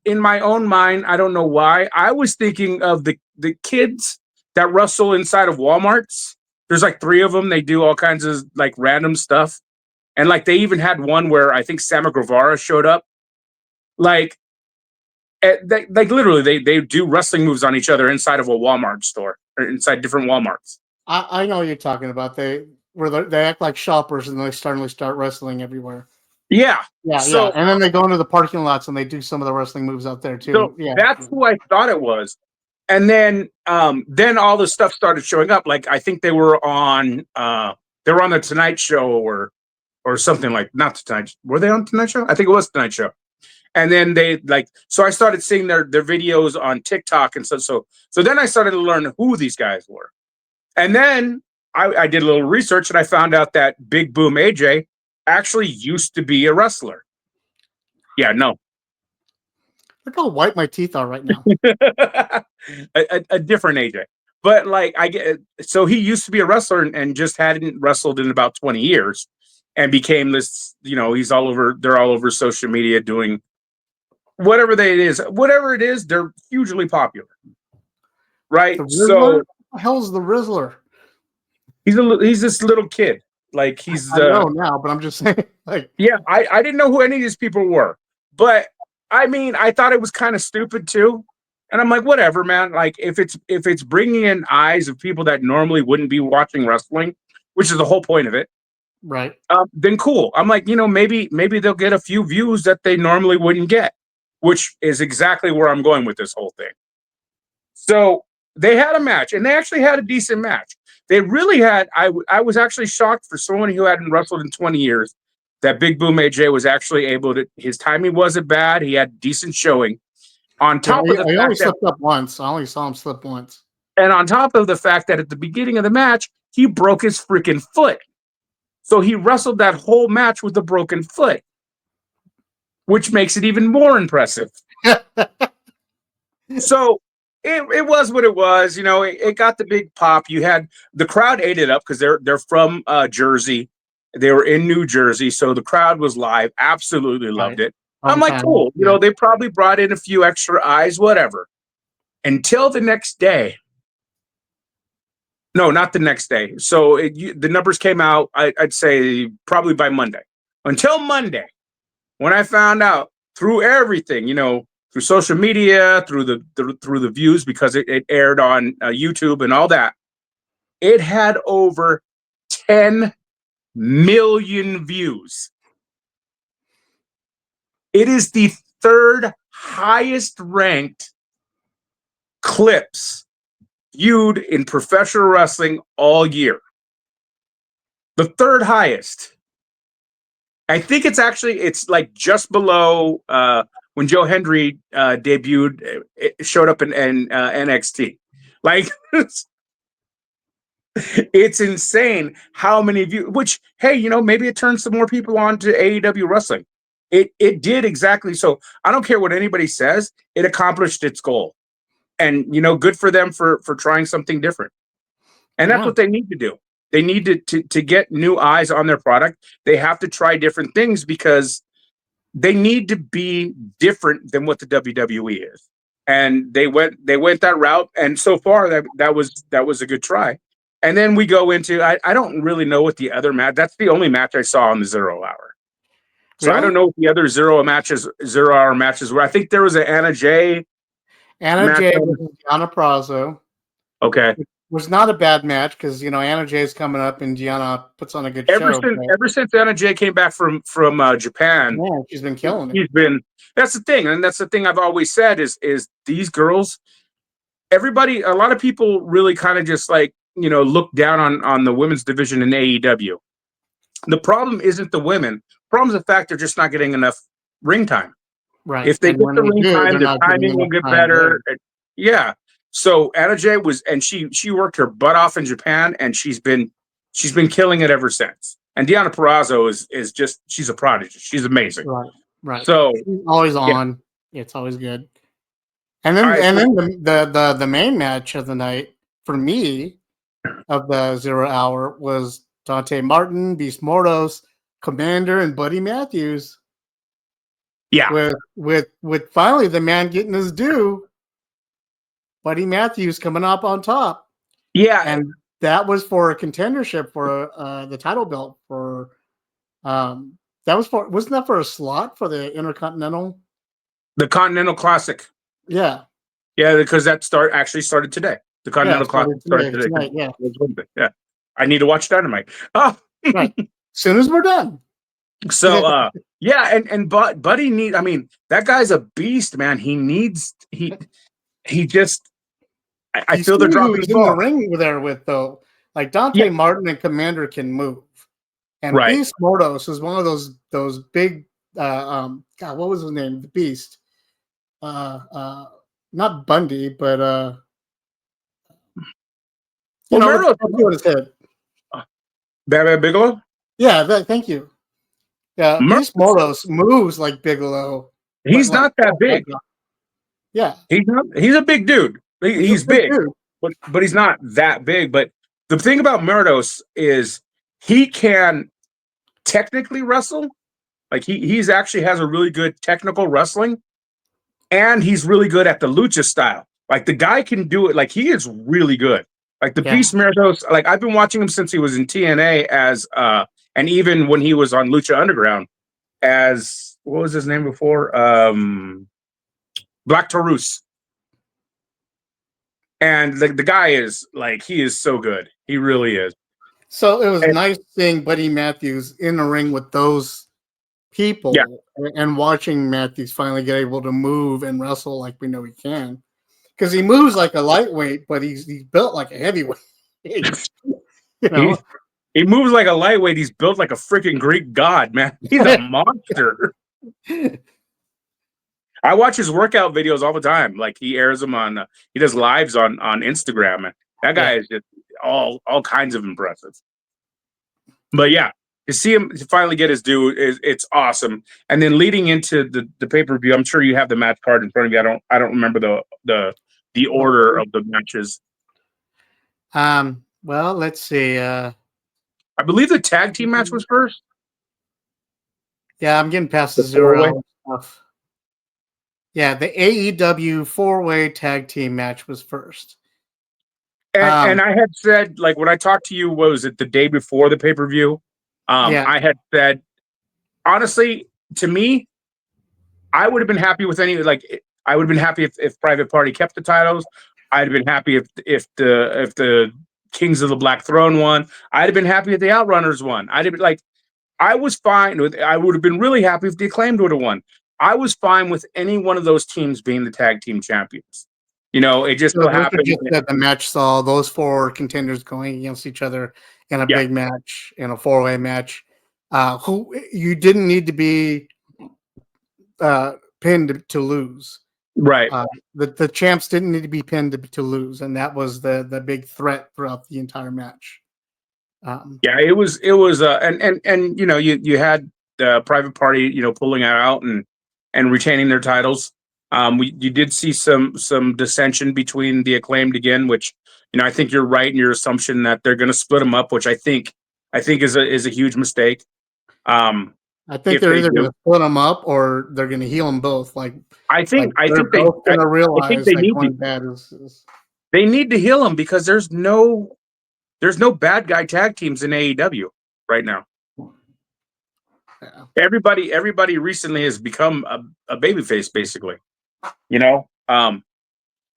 B: in my own mind, I don't know why, I was thinking of the kids that wrestle inside of Walmarts. There's like 3 of them. They do all kinds of like random stuff. And like they even had one where I think Sammy Guevara showed up. Like literally they do wrestling moves on each other inside of a Walmart store or inside different Walmarts.
A: I know what you're talking about. They act like shoppers and they suddenly start wrestling everywhere.
B: Yeah.
A: So, and then they go into the parking lots and they do some of the wrestling moves out there too.
B: So that's who I thought it was. And then all the stuff started showing up. Like I think they were on the Tonight Show or something like not the Tonight. Were they on Tonight Show? I think it was Tonight Show. And then so I started seeing their videos on TikTok and so then I started to learn who these guys were. And then I did a little research and I found out that Big Boom AJ actually used to be a wrestler. Yeah, no.
A: Look how white my teeth are right now.
B: a different AJ. But like so he used to be a wrestler and just hadn't wrestled in about 20 years and became this, they're all over social media doing whatever it is, they're hugely popular. Right? So
A: what the hell's the Rizzler?
B: He's this little kid. Like he's
A: I know now, but I'm just saying like
B: yeah, I didn't know who any of these people were. But I mean, I thought it was kind of stupid too. And I'm like, whatever, man. Like if it's bringing in eyes of people that normally wouldn't be watching wrestling, which is the whole point of it.
A: Right.
B: Then cool. I'm like, maybe they'll get a few views that they normally wouldn't get, which is exactly where I'm going with this whole thing. So they had a match and they actually had a decent match. They really had, I was actually shocked for someone who hadn't wrestled in 20 years that Big Boom AJ was actually able to, his timing wasn't bad. He had decent showing. On top of the
A: fact I only slipped up once. I only saw him slip once.
B: And on top of the fact that at the beginning of the match, he broke his freaking foot. So he wrestled that whole match with a broken foot, which makes it even more impressive. So it was what it was. You know, it got the big pop. You had the crowd ate it up because they're from Jersey. They were in New Jersey, so the crowd was live. Absolutely loved it. I'm like, cool. You know, they probably brought in a few extra eyes, whatever. Until the next day. No, not the next day. So the numbers came out, I'd say probably by Monday. Until Monday, when I found out through everything, you know, through social media, through the views, because it aired on YouTube and all that, it had over 10 million views. It is the third highest ranked clips viewed in professional wrestling all year. The third highest. I think it's like just below when Joe Hendry debuted, it showed up in NXT. Like it's insane how many views, which, hey, you know, maybe it turns some more people on to AEW wrestling. It did exactly so. I don't care what anybody says, it accomplished its goal. And, you know, good for them for trying something different. And that's what they need to do. They need to get new eyes on their product. They have to try different things because they need to be different than what the WWE is. And they went that route. And so far that was a good try. And then we go into I don't really know what the other match. That's the only match I saw on the 0 hour. So really? I don't know what the other 0 hour matches were. I think there was an Anna Jay.
A: Anna Jay was Gianna Prazo.
B: Okay.
A: It was not a bad match because, you know, Anna Jay is coming up and Gianna puts on a good show.
B: Ever since Anna Jay came back from Japan,
A: yeah, she's been killing it.
B: That's the thing. And that's the thing I've always said is these girls, a lot of people really kind of just like, you know, look down on the women's division in AEW. The problem isn't the women. The problem is the fact they're just not getting enough ring time.
A: Right.
B: If they get the ring time, the timing will get better. Yeah. So Anna Jay she worked her butt off in Japan, and she's been killing it ever since. And Deonna Purrazzo is just, she's a prodigy. She's amazing.
A: Right.
B: So
A: she's always on. Yeah. It's always good. And then the main match of the night for me of the 0 hour was Dante Martin, Beast Mordos, Commander, and Buddy Matthews.
B: Yeah.
A: With finally the man getting his due, Buddy Matthews coming up on top.
B: Yeah.
A: And that was for a contendership for the title belt for wasn't that for a slot for the Intercontinental?
B: The Continental Classic.
A: Yeah.
B: Yeah, because that actually started today. The Continental Classic started today.
A: Tonight, yeah.
B: Yeah. I need to watch Dynamite. Oh.
A: Right. Soon as we're done.
B: So yeah, and Buddy that guy's a beast, man. He just I feel they're dropping the ball.
A: In the ring there with though. Like Dante Martin and Commander can move. And Beast Mordos is one of those big God, what was his name? The Beast. Not Bundy, but his head.
B: Bam Bam Bigelow?
A: Yeah, thank you. Yeah, Beast Mordos moves like Bigelow.
B: He's not that big.
A: Yeah.
B: He's a big dude. He's big, but he's not that big. But the thing about Mordos is he can technically wrestle. Like he's actually has a really good technical wrestling, and he's really good at the lucha style. Like the guy can do it. Like he is really good. Like the Beast Mordos, like I've been watching him since he was in TNA as and even when he was on Lucha Underground as, what was his name before? Black Taurus. And the guy is like, he is so good. He really is.
A: So it was nice seeing Buddy Matthews in the ring with those people and watching Matthews finally get able to move and wrestle like we know he can. Because he moves like a lightweight, but he's built like a heavyweight. You know?
B: He moves like a lightweight. He's built like a freaking Greek god, man. He's a monster. I watch his workout videos all the time. Like he airs them on, he does lives on Instagram, and that guy is just all kinds of impressive. But yeah, to see him to finally get his due is it's awesome. And then leading into the pay per view, I'm sure you have the match card in front of you. I don't remember the order of the matches.
A: Well, let's see.
B: I believe the tag team match was first.
A: Yeah, I'm getting past the 0 stuff. Yeah, the AEW 4-way tag team match was first.
B: And I had said, like, when I talked to you, what was it, the day before the pay per view? I had said, honestly, to me, I would have been happy with any, like, I would have been happy if Private Party kept the titles. I'd have been happy if the Kings of the Black Throne won. I'd have been happy if the Outrunners won. I'd have been like, I was fine with. I would have been really happy if the Acclaimed would have won. I was fine with any one of those teams being the tag team champions. You know, it just so happened
A: that the match saw those 4 contenders going against each other in a big match, in a 4-way match. Who you didn't need to be pinned to lose,
B: right?
A: The champs didn't need to be pinned to lose, and that was the big threat throughout the entire match.
B: Yeah, it was, and you know, you had the Private Party, you know, pulling it out and retaining their titles. You did see some dissension between the Acclaimed again, which, you know, I think you're right in your assumption that they're going to split them up, which I think is a huge mistake.
A: I think they're either going to split them up or they're going to heal them both. Like
B: I think
A: they're both going to realize
B: they
A: that
B: need
A: one bad is.
B: They need to heal them because there's no bad guy tag teams in AEW right now. Yeah. Everybody recently has become a babyface, basically. You know,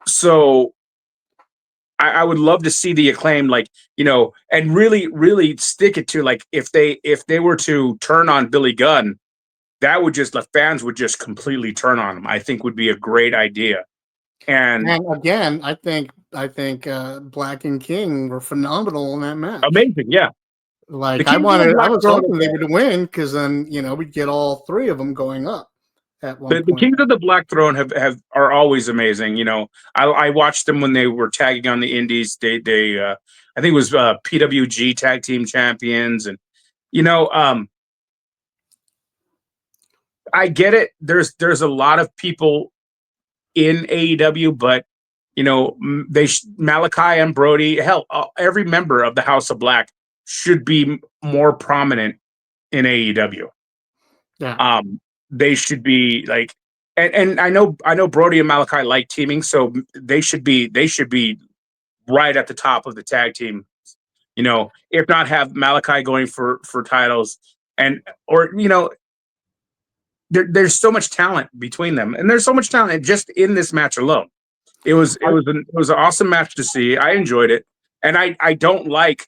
B: so I would love to see the Acclaim, like, you know, and really stick it to, like, if they were to turn on Billy Gunn, that would just, the fans would just completely turn on him. I think would be a great idea. And
A: again, I think Black and King were phenomenal in that match.
B: Amazing, yeah.
A: Like I was hoping they would win because then, you know, we'd get all 3 of them going up.
B: The Kings of the Black Throne are always amazing. You know, I watched them when they were tagging on the Indies. They I think it was PWG Tag Team Champions, and you know, I get it. There's a lot of people in AEW, but you know, Malachi and Brody, hell, every member of the House of Black should be more prominent in AEW.
A: Yeah.
B: They should be like, and I know Brody and Malachi like teaming, so they should be right at the top of the tag team. You know, if not have Malachi going for titles, or you know, there's so much talent between them, and there's so much talent just in this match alone. It was an awesome match to see. I enjoyed it, and I don't like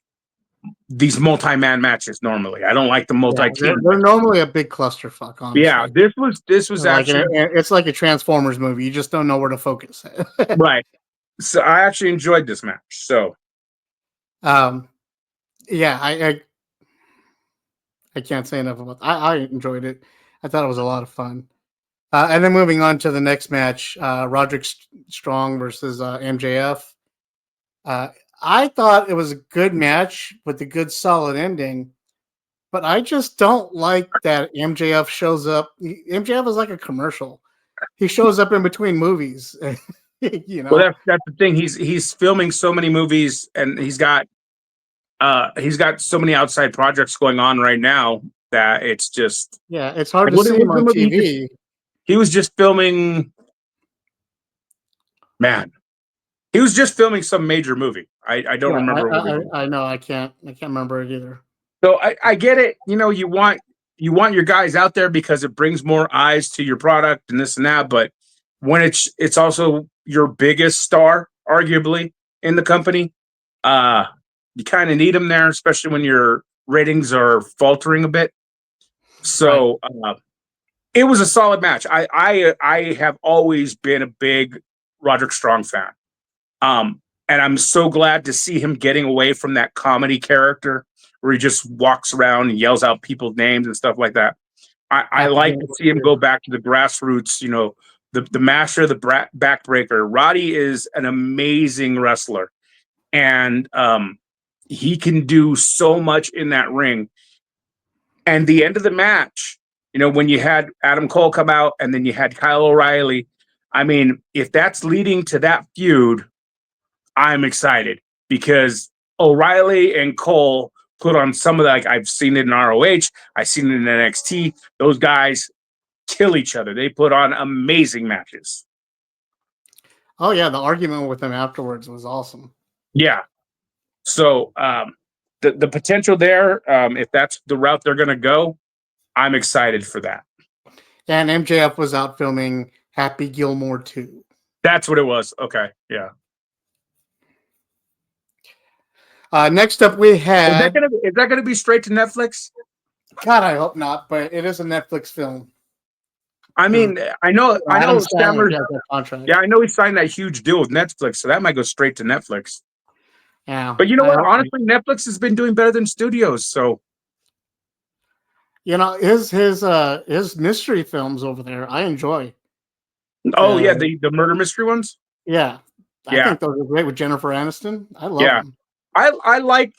B: these multi-man matches normally. I don't like the multi-team.
A: They're normally a big clusterfuck, honestly.
B: Yeah, this was
A: like
B: actually
A: it's like a Transformers movie. You just don't know where to focus.
B: Right. So I actually enjoyed this match. So
A: yeah, I can't say enough about I enjoyed it. I thought it was a lot of fun. And then moving on to the next match, Roderick Strong versus MJF. I thought it was a good match with a good solid ending, but I just don't like that MJF shows up. MJF is like a commercial. He shows up in between movies. You know,
B: well, that's the thing. He's filming so many movies, and he's got so many outside projects going on right now that it's just
A: it's hard to see him on TV.
B: He was just filming. Man, he was just filming some major movie. I don't remember.
A: I know. I can't remember it either.
B: So I get it. You know, you want your guys out there because it brings more eyes to your product and this and that. But when it's also your biggest star, arguably, in the company, you kind of need them there, especially when your ratings are faltering a bit. So it was a solid match. I have always been a big Roderick Strong fan. And I'm so glad to see him getting away from that comedy character where he just walks around and yells out people's names and stuff like that. I like to see him go back to the grassroots, you know, the master, the backbreaker. Roddy is an amazing wrestler, and he can do so much in that ring. And the end of the match, when you had Adam Cole come out and then you had Kyle O'Reilly, I mean, if that's leading to that feud, I'm excited because O'Reilly and Cole put on some of the, like, I've seen it in ROH, I've seen it in NXT. Those guys kill each other. They put on amazing matches.
A: Oh yeah, the argument with them afterwards was awesome.
B: Yeah. So the potential there, if that's the route they're going to go, I'm excited for that.
A: And MJF was out filming Happy Gilmore 2.
B: That's what it was. Okay, yeah.
A: Next up, we had.
B: Is that gonna be straight to Netflix?
A: God, I hope not, but it is a Netflix film.
B: I mean, I know Sandler's
A: has that contract.
B: Yeah, I know he signed that huge deal with Netflix, so that might go straight to Netflix.
A: Yeah,
B: but you know what? Honestly, Netflix has been doing better than studios. So,
A: his mystery films over there, I enjoy.
B: Oh yeah, the murder mystery ones.
A: Yeah, I think those are great with Jennifer Aniston. I love them.
B: I like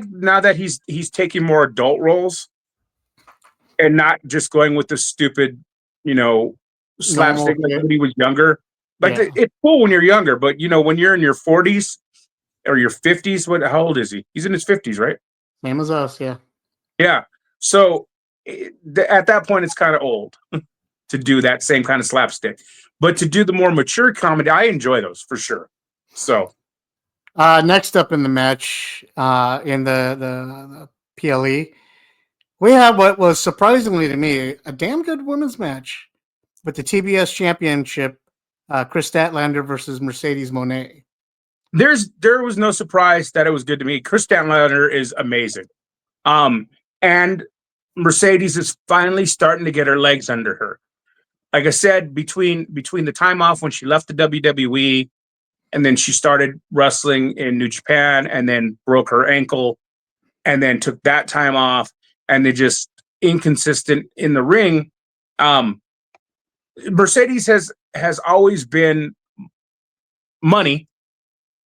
B: now that he's taking more adult roles and not just going with the stupid, slapstick like when he was younger. Like it's cool when you're younger, but when you're in your 40s or your 50s, how old is he? He's in his 50s, right?
A: Same as us, yeah.
B: Yeah. So at that point, it's kind of old to do that same kind of slapstick. But to do the more mature comedy, I enjoy those for sure. So
A: next up in the match, in the PLE, we have what was surprisingly to me a damn good women's match with the TBS Championship, Chris Statlander versus Mercedes Moné.
B: There was no surprise that it was good to me. Chris Statlander is amazing. And Mercedes is finally starting to get her legs under her. Like I said, between the time off when she left the WWE and then she started wrestling in New Japan and then broke her ankle and then took that time off and they're just inconsistent in the ring. Mercedes has always been money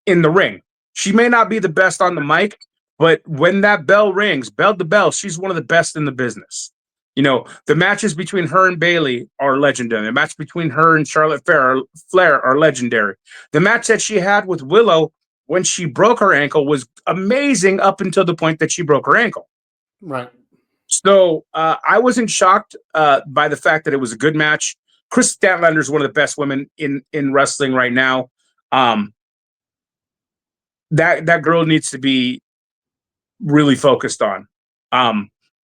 B: in the ring. She may not be the best on the mic, but when that bell rings, bell to bell, she's one of the best in the business. The matches between her and Bayley are legendary. The match between her and Charlotte Flair are legendary. The match that she had with Willow when she broke her ankle was amazing up until the point that she broke her ankle.
A: Right.
B: So I wasn't shocked by the fact that it was a good match. Chris Statlander is one of the best women in wrestling right now. That girl needs to be really focused on.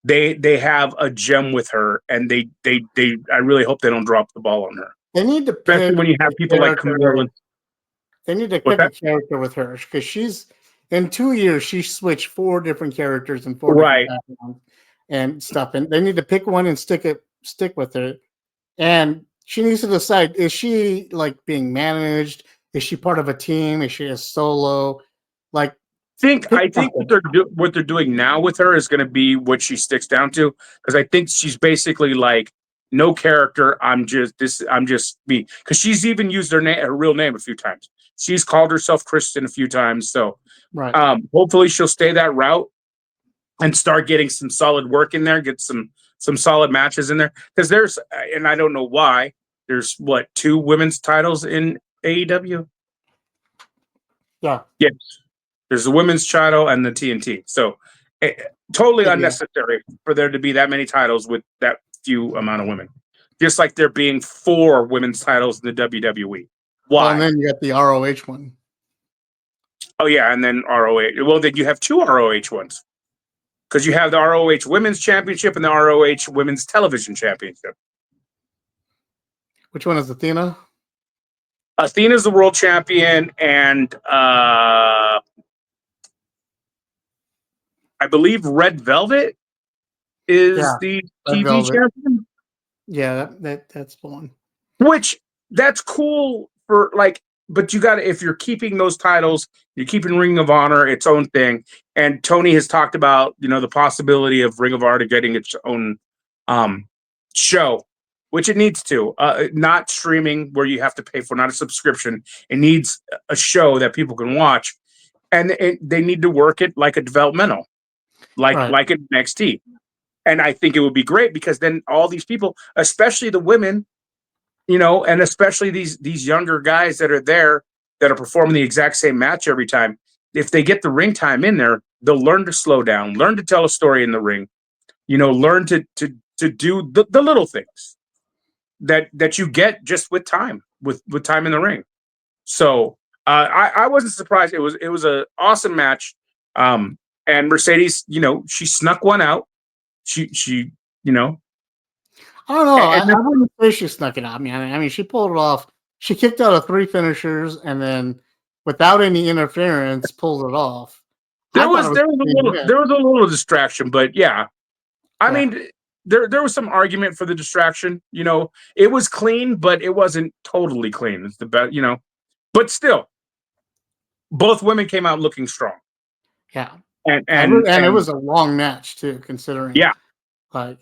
B: They have a gem with her, and they I really hope they don't drop the ball on her.
A: They need to,
B: especially when you have people like Camille.
A: They need to pick a character with her because she's in 2 years she switched 4 different characters and 4 different backgrounds and stuff, and they need to pick one and stick with her. And she needs to decide: is she like being managed? Is she part of a team? Is she a solo? Like,
B: I think what they're doing now with her is going to be what she sticks down to, because I think she's basically like no character. I'm just me, because she's even used her real name a few times. She's called herself Kristen a few times. So hopefully she'll stay that route and start getting some solid work in there, get some solid matches in there. Because there's, and I don't know why, there's 2 women's titles in AEW.
A: Yeah.
B: Yes. There's the women's title and the TNT. So totally unnecessary for there to be that many titles with that few amount of women. Just like there being 4 women's titles in the WWE. Why?
A: Well, and then you got the ROH one.
B: Oh, yeah, and then ROH. Well, then you have 2 ROH ones. Because you have the ROH Women's Championship and the ROH Women's Television Championship.
A: Which one is Athena?
B: Athena's the world champion, and I believe Red Velvet is the TV champion.
A: Yeah, that's the one.
B: Which, that's cool for, but you got to, if you're keeping those titles, you're keeping Ring of Honor its own thing. And Tony has talked about, the possibility of Ring of Honor getting its own show. which it needs to. Not streaming where you have to pay for, not a subscription. It needs a show that people can watch, and they need to work it like a developmental,
A: Right.
B: like an NXT. And I think it would be great because then all these people, especially the women, and especially these younger guys that are there that are performing the exact same match every time, if they get the ring time in there, they'll learn to slow down, learn to tell a story in the ring, learn to do the little things that you get just with time, with time in the ring. So I wasn't surprised. It was an awesome match. And Mercedes, she snuck one out. She
A: I don't know.
B: and
A: I wouldn't say she snuck it out. I mean, she pulled it off. She kicked out of 3 finishers and then, without any interference, pulled it off.
B: there was a little distraction, but yeah, I mean, there was some argument for the distraction. It was clean, but it wasn't totally clean. It's the best, but still, both women came out looking strong.
A: Yeah,
B: and
A: it was a long match too, considering.
B: Yeah,
A: like,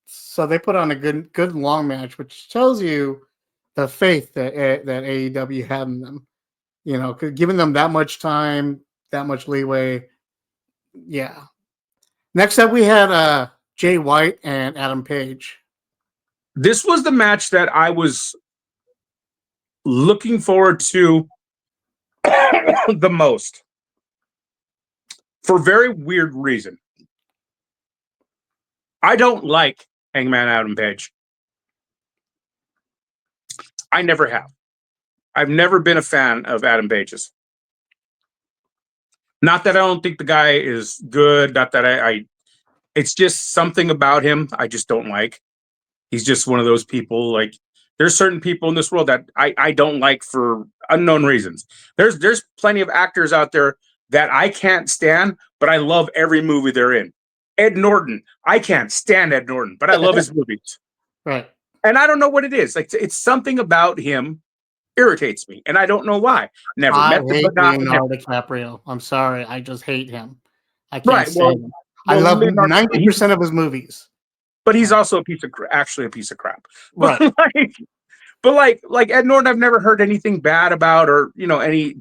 A: so they put on a good long match, which tells you the faith that AEW had in them. Giving them that much time, that much leeway. Yeah. Next up, we had Jay White and Adam Page.
B: This was the match that I was looking forward to the most, for a very weird reason. I don't like Hangman Adam Page. I never have. I've never been a fan of Adam Page's. Not that I don't think the guy is good. Not that I it's just something about him I just don't like. He's just one of those people. Like, there's certain people in this world that I don't like for unknown reasons. There's plenty of actors out there that I can't stand, but I love every movie they're in. Ed Norton. I can't stand Ed Norton, but I love his movies.
A: Right.
B: And I don't know what it is. Like, it's something about him irritates me, and I don't know why. Never
A: I
B: met
A: hate
B: the
A: Leonardo DiCaprio. I'm sorry. I just hate him. I can't
B: Right.
A: stand him. I love 90% of his movies.
B: But he's also actually a piece of crap.
A: Right.
B: But like Ed Norton, I've never heard anything bad about, or any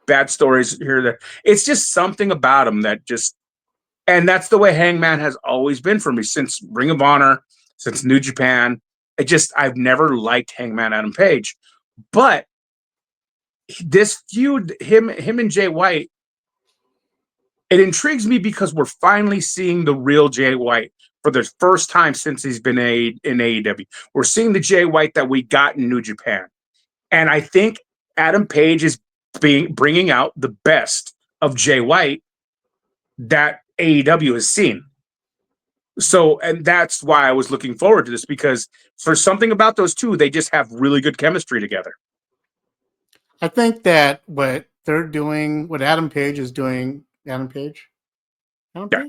B: bad stories here. That it's just something about him that just, and that's the way Hangman has always been for me since Ring of Honor, since New Japan. I've never liked Hangman Adam Page, but this feud, him and Jay White, it intrigues me because we're finally seeing the real Jay White for the first time since he's been in AEW. We're seeing the Jay White that we got in New Japan. And I think Adam Page is bringing out the best of Jay White that AEW has seen. So, and that's why I was looking forward to this, because for something about those two, they just have really good chemistry together.
A: I think that what they're doing, what Adam Page is doing, Adam Page?
B: Yeah.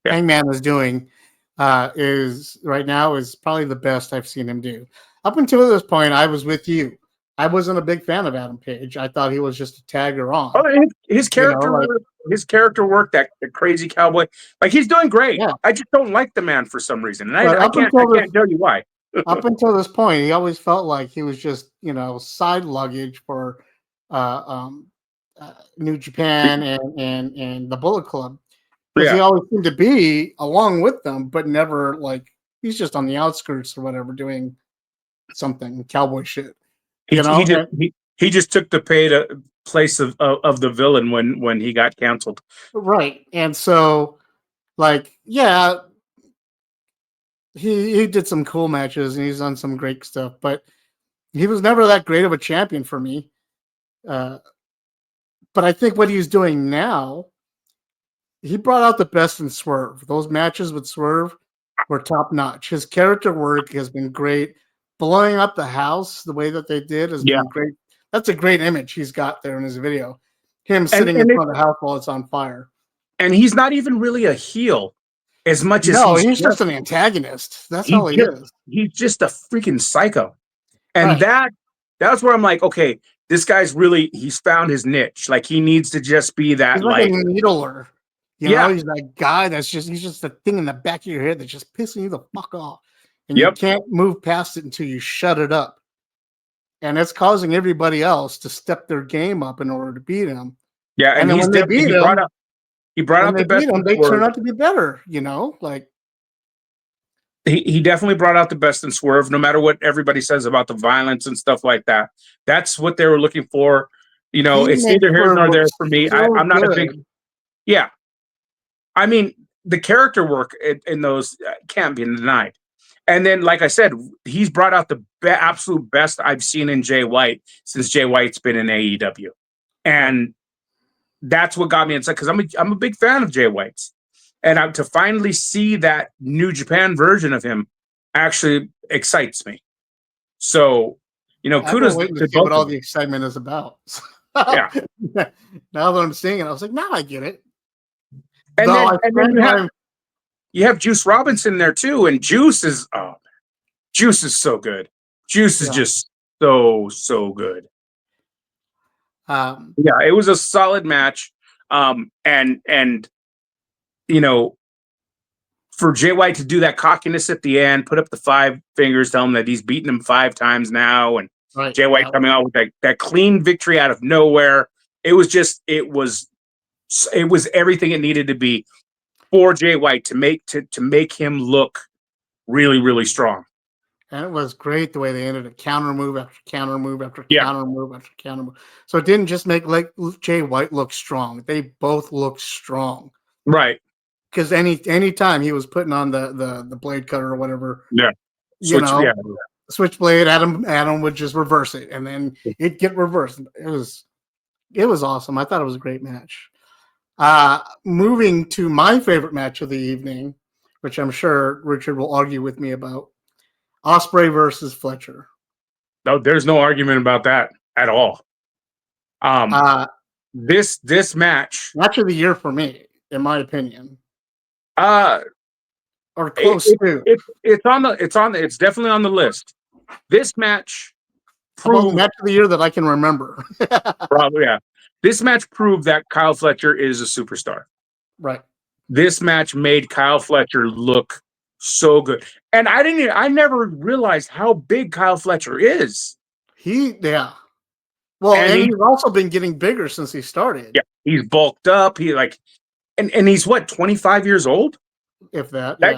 A: Hangman is doing, is right now is probably the best I've seen him do. Up until this point, I was with you. I wasn't a big fan of Adam Page. I thought he was just a tagger on.
B: Oh, his character, his character work, that crazy cowboy, like, he's doing great. Yeah. I just don't like the man for some reason, and I can't tell you why.
A: Up until this point, he always felt like he was just side luggage for New Japan and the Bullet Club, because he always seemed to be along with them, but never like he's just on the outskirts or whatever doing something cowboy shit.
B: He just took the place of the villain when he got canceled.
A: Right. And so, like, yeah, he did some cool matches and he's done some great stuff, but he was never that great of a champion for me. But I think what he's doing now, he brought out the best in Swerve. Those matches with Swerve were top notch. His character work has been great. Blowing up the house the way that they did has been great. That's a great image he's got there in his video. Him sitting in front of the house while it's on fire.
B: And he's not even really a heel as much as
A: he's just an antagonist. That's all he is.
B: He's just a freaking psycho. And that's where I'm like, okay, this guy's he's found his niche. Like, he needs to just be that,
A: he's like a needler. You know, he's that guy he's just the thing in the back of your head that's just pissing you the fuck off. and you can't move past it until you shut it up. And it's causing everybody else to step their game up in order to beat him.
B: Yeah, and
A: then when they beat him,
B: he brought out the best.
A: They turn out to be better, you know, like
B: he definitely brought out the best in Swerve, no matter what everybody says about the violence and stuff like that. That's what they were looking for. You know, it's neither here nor there for me. I'm not a big. Yeah, I mean, the character work in those can't be denied. And then, like I said, he's brought out the absolute best I've seen in Jay White since Jay White's been in AEW, and that's what got me inside because I'm a big fan of Jay White's, and to finally see that New Japan version of him actually excites me. So, you know, kudos
A: to see what all the excitement is about.
B: Yeah.
A: Now that I'm seeing it, I was like, now I get it.
B: And then you have Juice Robinson there too, and Juice is so good. Juice is just so good. Yeah, it was a solid match. And you know, for Jay White to do that cockiness at the end, put up the 5 fingers, tell him that he's beaten him 5 times now, and Jay White coming out with that clean victory out of nowhere. It was everything it needed to be for Jay White to make him look really, really strong.
A: And it was great the way they ended it. Counter move after counter move after counter move after counter move. So it didn't just make like Jay White look strong. They both looked strong.
B: Right.
A: Because any time he was putting on the blade cutter or whatever, switchblade, Adam would just reverse it, and then it'd get reversed. It was awesome. I thought it was a great match. Moving to my favorite match of the evening, which I'm sure Richard will argue with me about, Ospreay versus Fletcher.
B: No, there's no argument about that at all. This match
A: of the year for me, in my opinion. Or close to.
B: It's definitely on the list. This match
A: proved match of the year that I can remember.
B: Probably, yeah. This match proved that Kyle Fletcher is a superstar.
A: Right.
B: This match made Kyle Fletcher look so good. And I never realized how big Kyle Fletcher is.
A: Well, and he's also been getting bigger since he started.
B: Yeah, he's bulked up. And he's what, 25 years old?
A: If that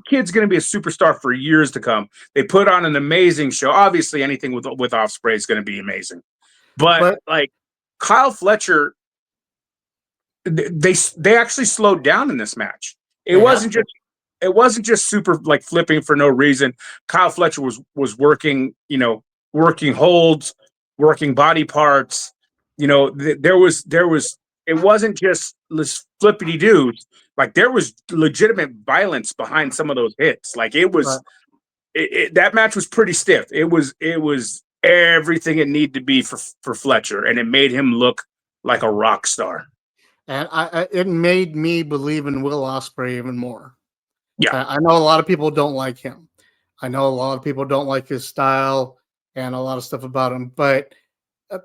B: kid's going to be a superstar for years to come. They put on an amazing show. Obviously, anything with Ospreay is going to be amazing. But like Kyle Fletcher, they actually slowed down in this match. It wasn't just super like flipping for no reason. Kyle Fletcher was working, working holds, working body parts. There was. It wasn't just this flippity dudes. Like there was legitimate violence behind some of those hits. Like it was, that match was pretty stiff. It was everything it needed to be for Fletcher, and it made him look like a rock star.
A: And it made me believe in Will Ospreay even more.
B: Yeah,
A: I know a lot of people don't like him. I know a lot of people don't like his style and a lot of stuff about him. But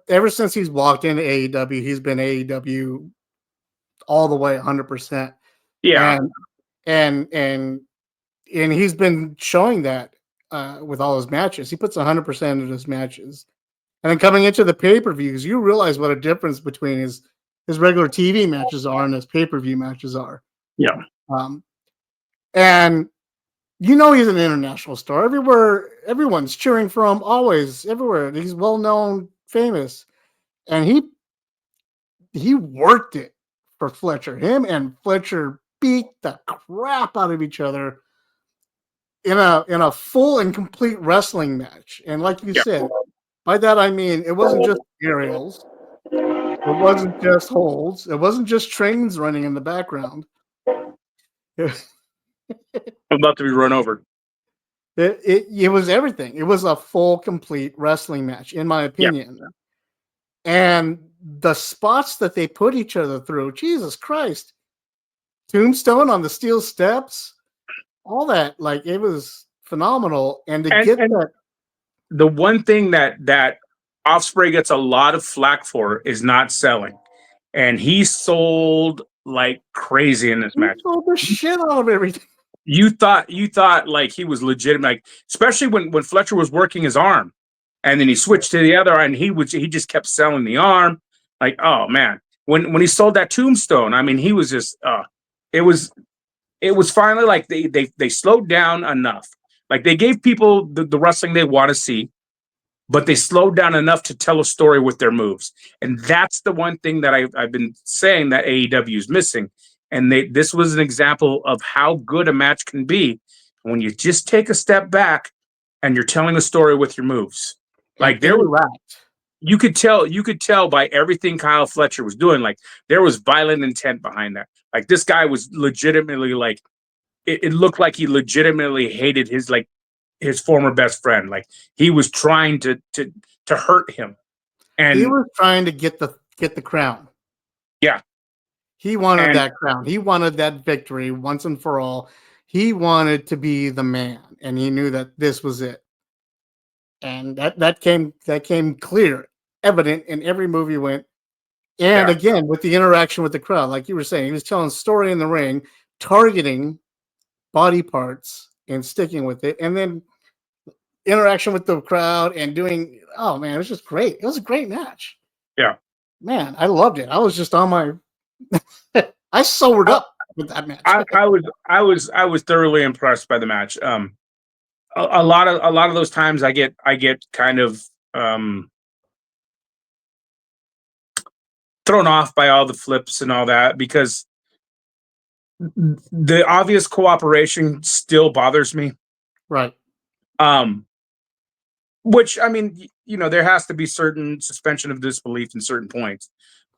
A: ever since he's walked into AEW, he's been AEW all the way 100%.
B: Yeah.
A: And he's been showing that with all his matches. He puts 100% into his matches. And then coming into the pay-per-views, you realize what a difference between his regular TV matches are and his pay-per-view matches are.
B: Yeah.
A: And he's an international star. Everywhere, everyone's cheering for him, always, everywhere. He's well-known, famous. And he worked it for Fletcher. Him and Fletcher beat the crap out of each other in a full and complete wrestling match. And like you said, by that I mean it wasn't just aerials, it wasn't just holds, it wasn't just trains running in the background.
B: I'm about to be run over.
A: It was everything. It was a full, complete wrestling match, in my opinion. Yeah. And the spots that they put each other through, Jesus Christ. Tombstone on the steel steps, all that, like it was phenomenal. And that,
B: the one thing that Ospreay gets a lot of flack for is not selling, and he sold like crazy in this match.
A: Sold the shit out of everything.
B: You thought like he was legitimate, like especially when Fletcher was working his arm, and then he switched to the other, and he just kept selling the arm. Like, oh man, when he sold that tombstone, I mean, he was just it was finally like they slowed down enough. Like they gave people the wrestling they want to see, but they slowed down enough to tell a story with their moves. And that's the one thing that I've been saying that AEW is missing. And this was an example of how good a match can be when you just take a step back and you're telling a story with your moves. Like there was, you could tell by everything Kyle Fletcher was doing, like there was violent intent behind that. Like this guy was legitimately like, it looked like he legitimately hated his former best friend. Like he was trying to hurt him. And
A: he was trying to get the crown.
B: Yeah.
A: He wanted that crown. He wanted that victory once and for all. He wanted to be the man, and he knew that this was it. And that came clear, evident in every move he went. And again, with the interaction with the crowd, like you were saying, he was telling a story in the ring, targeting body parts and sticking with it, and then interaction with the crowd and doing. Oh man, it was just great. It was a great match.
B: Yeah,
A: man, I loved it. I was just on my. I sobered up with that match.
B: I was thoroughly impressed by the match. A lot of those times I get kind of thrown off by all the flips and all that, because the obvious cooperation still bothers me.
A: Right.
B: Which, I mean, there has to be certain suspension of disbelief in certain points,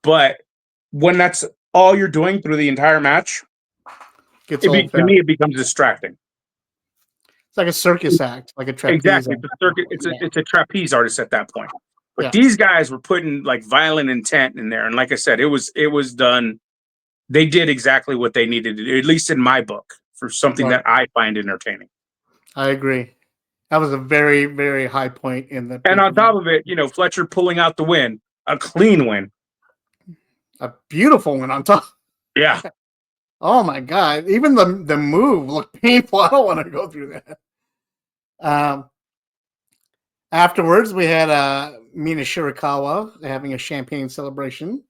B: but when that's all you're doing through the entire match, to me it becomes distracting.
A: It's like a circus act, like a trapeze.
B: Exactly, it's a trapeze artist at that point. But these guys were putting like violent intent in there, and like I said, it was done. They did exactly what they needed to do, at least in my book, for something that I find entertaining.
A: I agree. That was a very, very high point in the.
B: And on top of it, Fletcher pulling out the win, a clean win,
A: a beautiful one on top.
B: Yeah.
A: Oh my god! Even the move looked painful. I don't want to go through that. Afterwards, we had Mina Shirakawa having a champagne celebration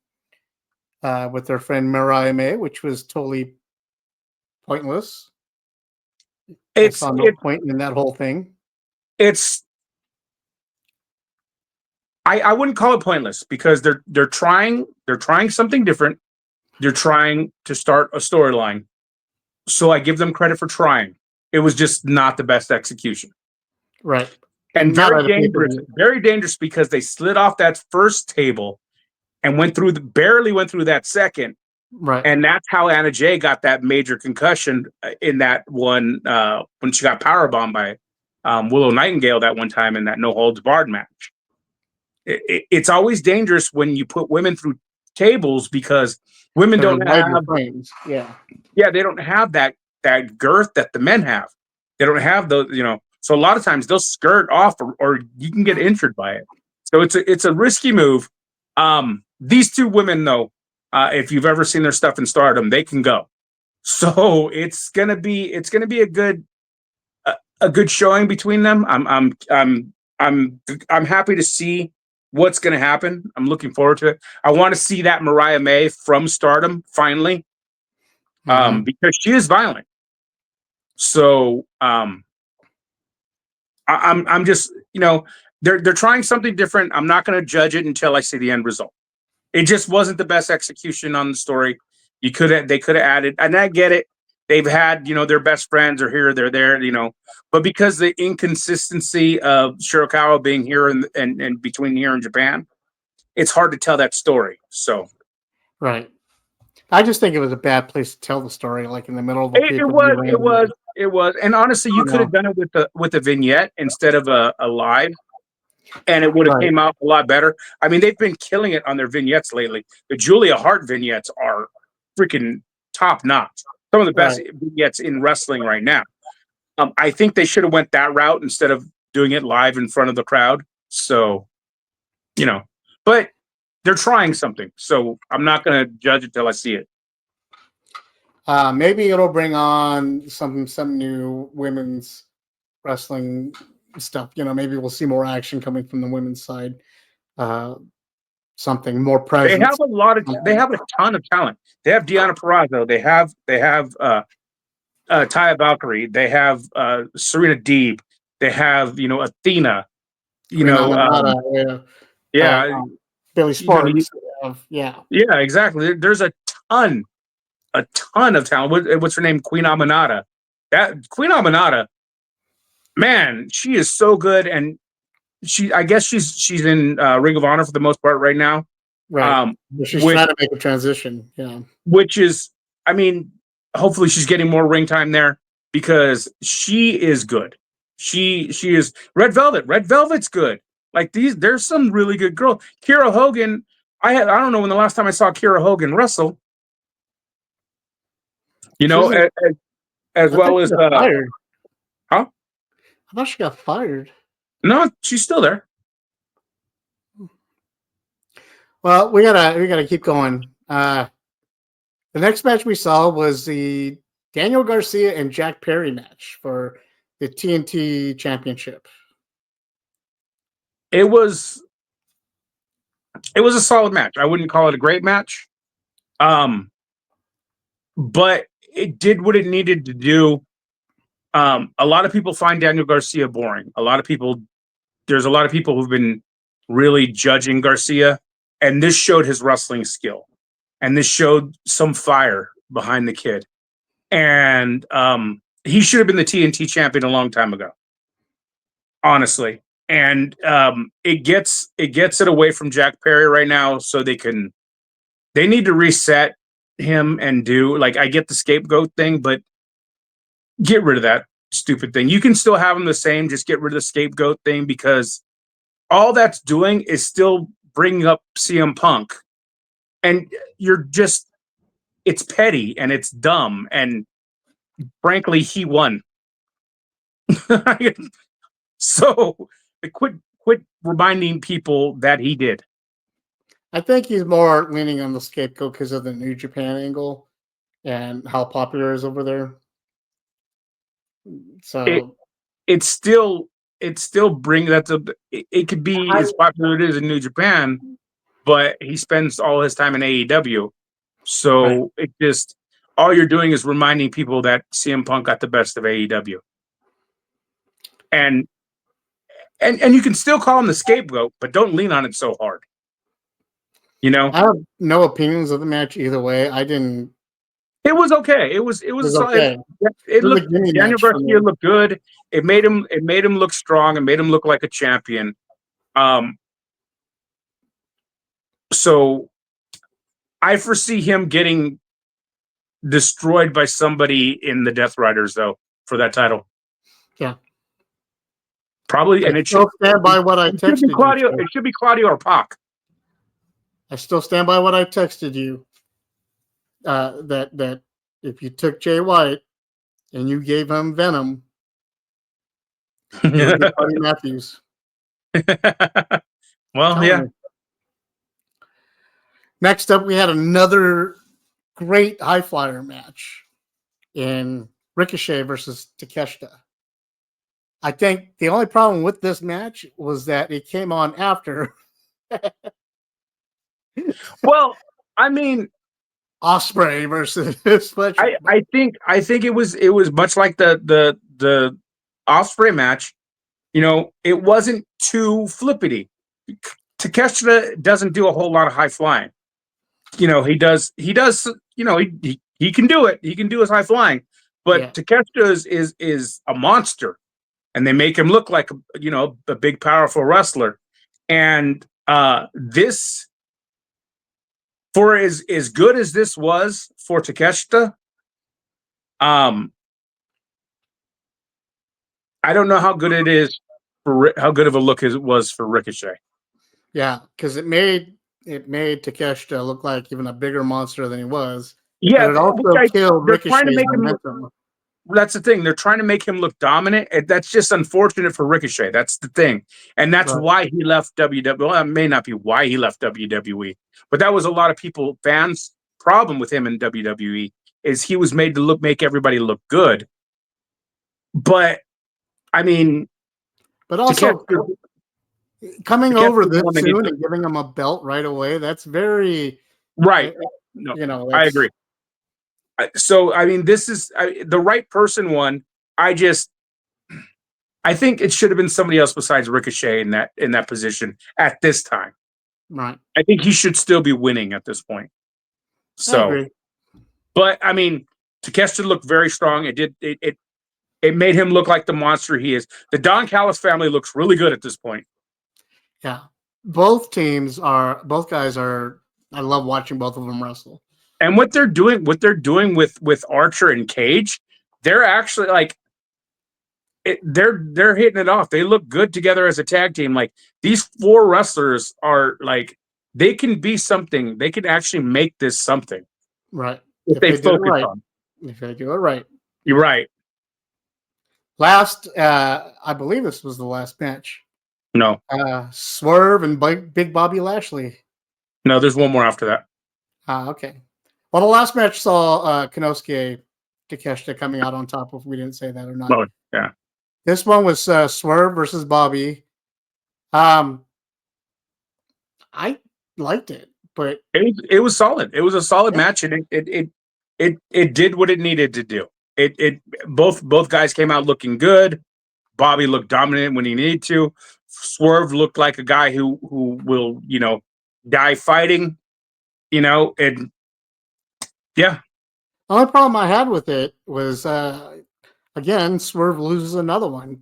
A: with their friend Mariah May, which was totally pointless. I saw no point in that whole thing.
B: I wouldn't call it pointless, because they're trying something different. They're trying to start a storyline, so I give them credit for trying. It was just not the best execution,
A: right?
B: And very dangerous, because they slid off that first table and barely went through that second,
A: right?
B: And that's how Anna Jay got that major concussion in that one when she got powerbombed by Willow Nightingale that one time in that no holds barred match. It's always dangerous when you put women through tables, because women don't have
A: frames. They
B: don't have that girth that the men have. They don't have those, so a lot of times they'll skirt off, or you can get injured by it. So it's a risky move. These two women, though, if you've ever seen their stuff in Stardom, they can go. So it's gonna be a good showing between them. I'm happy to see what's going to happen. I'm looking forward to it. I want to see that Mariah May from Stardom finally, because she is violent. So I'm just, they're trying something different. I'm not going to judge it until I see the end result. It just wasn't the best execution on the story. They could have added, and I get it. They've had, their best friends are here, they're there, but because the inconsistency of Shirakawa being here and between here and Japan, it's hard to tell that story. So,
A: right. I just think it was a bad place to tell the story, like in the middle of
B: the It was, and honestly, you could have done it with a vignette instead of a live, and it would have came out a lot better. I mean, they've been killing it on their vignettes lately. The Julia Hart vignettes are freaking top notch. Some of the best vignettes in wrestling right now. I think they should have went that route instead of doing it live in front of the crowd. So, but they're trying something. So I'm not going to judge it till I see it.
A: Maybe it'll bring on some new women's wrestling stuff. Maybe we'll see more action coming from the women's side. Something more
B: They
A: presence.
B: have they have a ton of talent. They have Deonna Purrazzo. They have Taya Valkyrie. They have Serena Deeb. They have Athena.
A: Queen Amanda,
B: Yeah,
A: Billy Sparks. Yeah,
B: exactly. There's a ton of talent. What's her name? Queen Aminata. That Queen Aminata, man, she is so good, and I guess she's in Ring of Honor for the most part right now.
A: right. She's trying to make a transition. Yeah,
B: which is, I mean, hopefully she's getting more ring time there because she is good. She is Red Velvet. Red Velvet's good. Like there's some really good girls. Kiera Hogan. I don't know when the last time I saw Kiera Hogan wrestle. As well as
A: fired.
B: Huh?
A: I thought she got fired.
B: No, she's still there.
A: Well, we gotta keep going. The next match we saw was the Daniel Garcia and Jack Perry match for the TNT Championship.
B: It was a solid match. I wouldn't call it a great match. But it did what it needed to do. A lot of people find Daniel Garcia boring. There's a lot of people who've been really judging Garcia, and this showed his wrestling skill, and this showed some fire behind the kid. And he should have been the TNT champion a long time ago, honestly. And it gets it away from Jack Perry right now, so they need to reset him and I get the scapegoat thing, but get rid of that stupid thing. You can still have him the same, just get rid of the scapegoat thing, because all that's doing is still bringing up CM Punk, and it's petty and it's dumb, and frankly he won. So quit reminding people that he did.
A: I think he's more leaning on the scapegoat because of the New Japan angle and how popular it is over there. So
B: it still brings it could be as popular as it is in New Japan, but he spends all his time in AEW. So It just, all you're doing is reminding people that CM Punk got the best of AEW. And you can still call him the scapegoat, but don't lean on it so hard.
A: I have no opinions of the match either way.
B: It was okay. It was
A: okay.
B: Daniel Garcia looked good. It made him look strong. It made him look like a champion. So I foresee him getting destroyed by somebody in the Death Riders, though, for that title.
A: Yeah.
B: Probably, and it should
A: stand by what I texted you.
B: Claudio. It should be Claudio or Pac.
A: I still stand by what I texted you. That if you took Jay White and you gave him Venom, you would get Buddy Matthews.
B: Well, yeah.
A: Next up, we had another great high flyer match in Ricochet versus Takeshita. I think the only problem with this match was that it came on after.
B: Well, I mean,
A: Ospreay versus
B: Fletcher. I think it was much like the Ospreay match. It wasn't too flippity. Takeshita doesn't do a whole lot of high flying. He does. He can do it. He can do his high flying, but Takeshita is a monster, and they make him look like a big powerful wrestler. And this, for as good as this was for Takeshita, I don't know how good it is for how good of a look it was for Ricochet.
A: Yeah, because it made Takeshita look like even a bigger monster than he was.
B: Yeah,
A: but it also killed Ricochet's momentum.
B: That's the thing. They're trying to make him look dominant. And that's just unfortunate for Ricochet. That's the thing. And that's why he left WWE. Well, it may not be why he left WWE, but that was a lot of fans' problem with him in WWE. is he was made to make everybody look good. But I mean,
A: But also coming over this
B: one they
A: soon
B: need to-
A: and giving him a belt right away, that's very
B: right. No,
A: you know,
B: I agree. So I mean, this is the right person one. I think it should have been somebody else besides Ricochet in that position at this time.
A: right.
B: I think he should still be winning at this point.
A: I
B: So,
A: agree.
B: but I mean, Takeshita looked very strong. It made him look like the monster he is. The Don Callis family looks really good at this point.
A: Yeah. Both guys are I love watching both of them wrestle.
B: And what they're doing with Archer and Cage, they're actually like they're hitting it off. They look good together as a tag team. Like these 4 wrestlers are like they can be something. They can actually make this something.
A: Right.
B: If they
A: do it
B: focus
A: right.
B: on.
A: If they do it right.
B: You're right.
A: Last I believe this was the last match.
B: No.
A: Swerve and Big Bobby Lashley.
B: No, there's one more after that.
A: Okay. Well, the last match saw Konosuke Takeshita coming out on top. If we didn't say that or not.
B: Oh, yeah.
A: This one was Swerve versus Bobby. I liked it, but
B: it was solid. It was a solid match, and it did what it needed to do. Both guys came out looking good. Bobby looked dominant when he needed to. Swerve looked like a guy who will die fighting. And yeah.
A: The only problem I had with it was again, Swerve loses another one.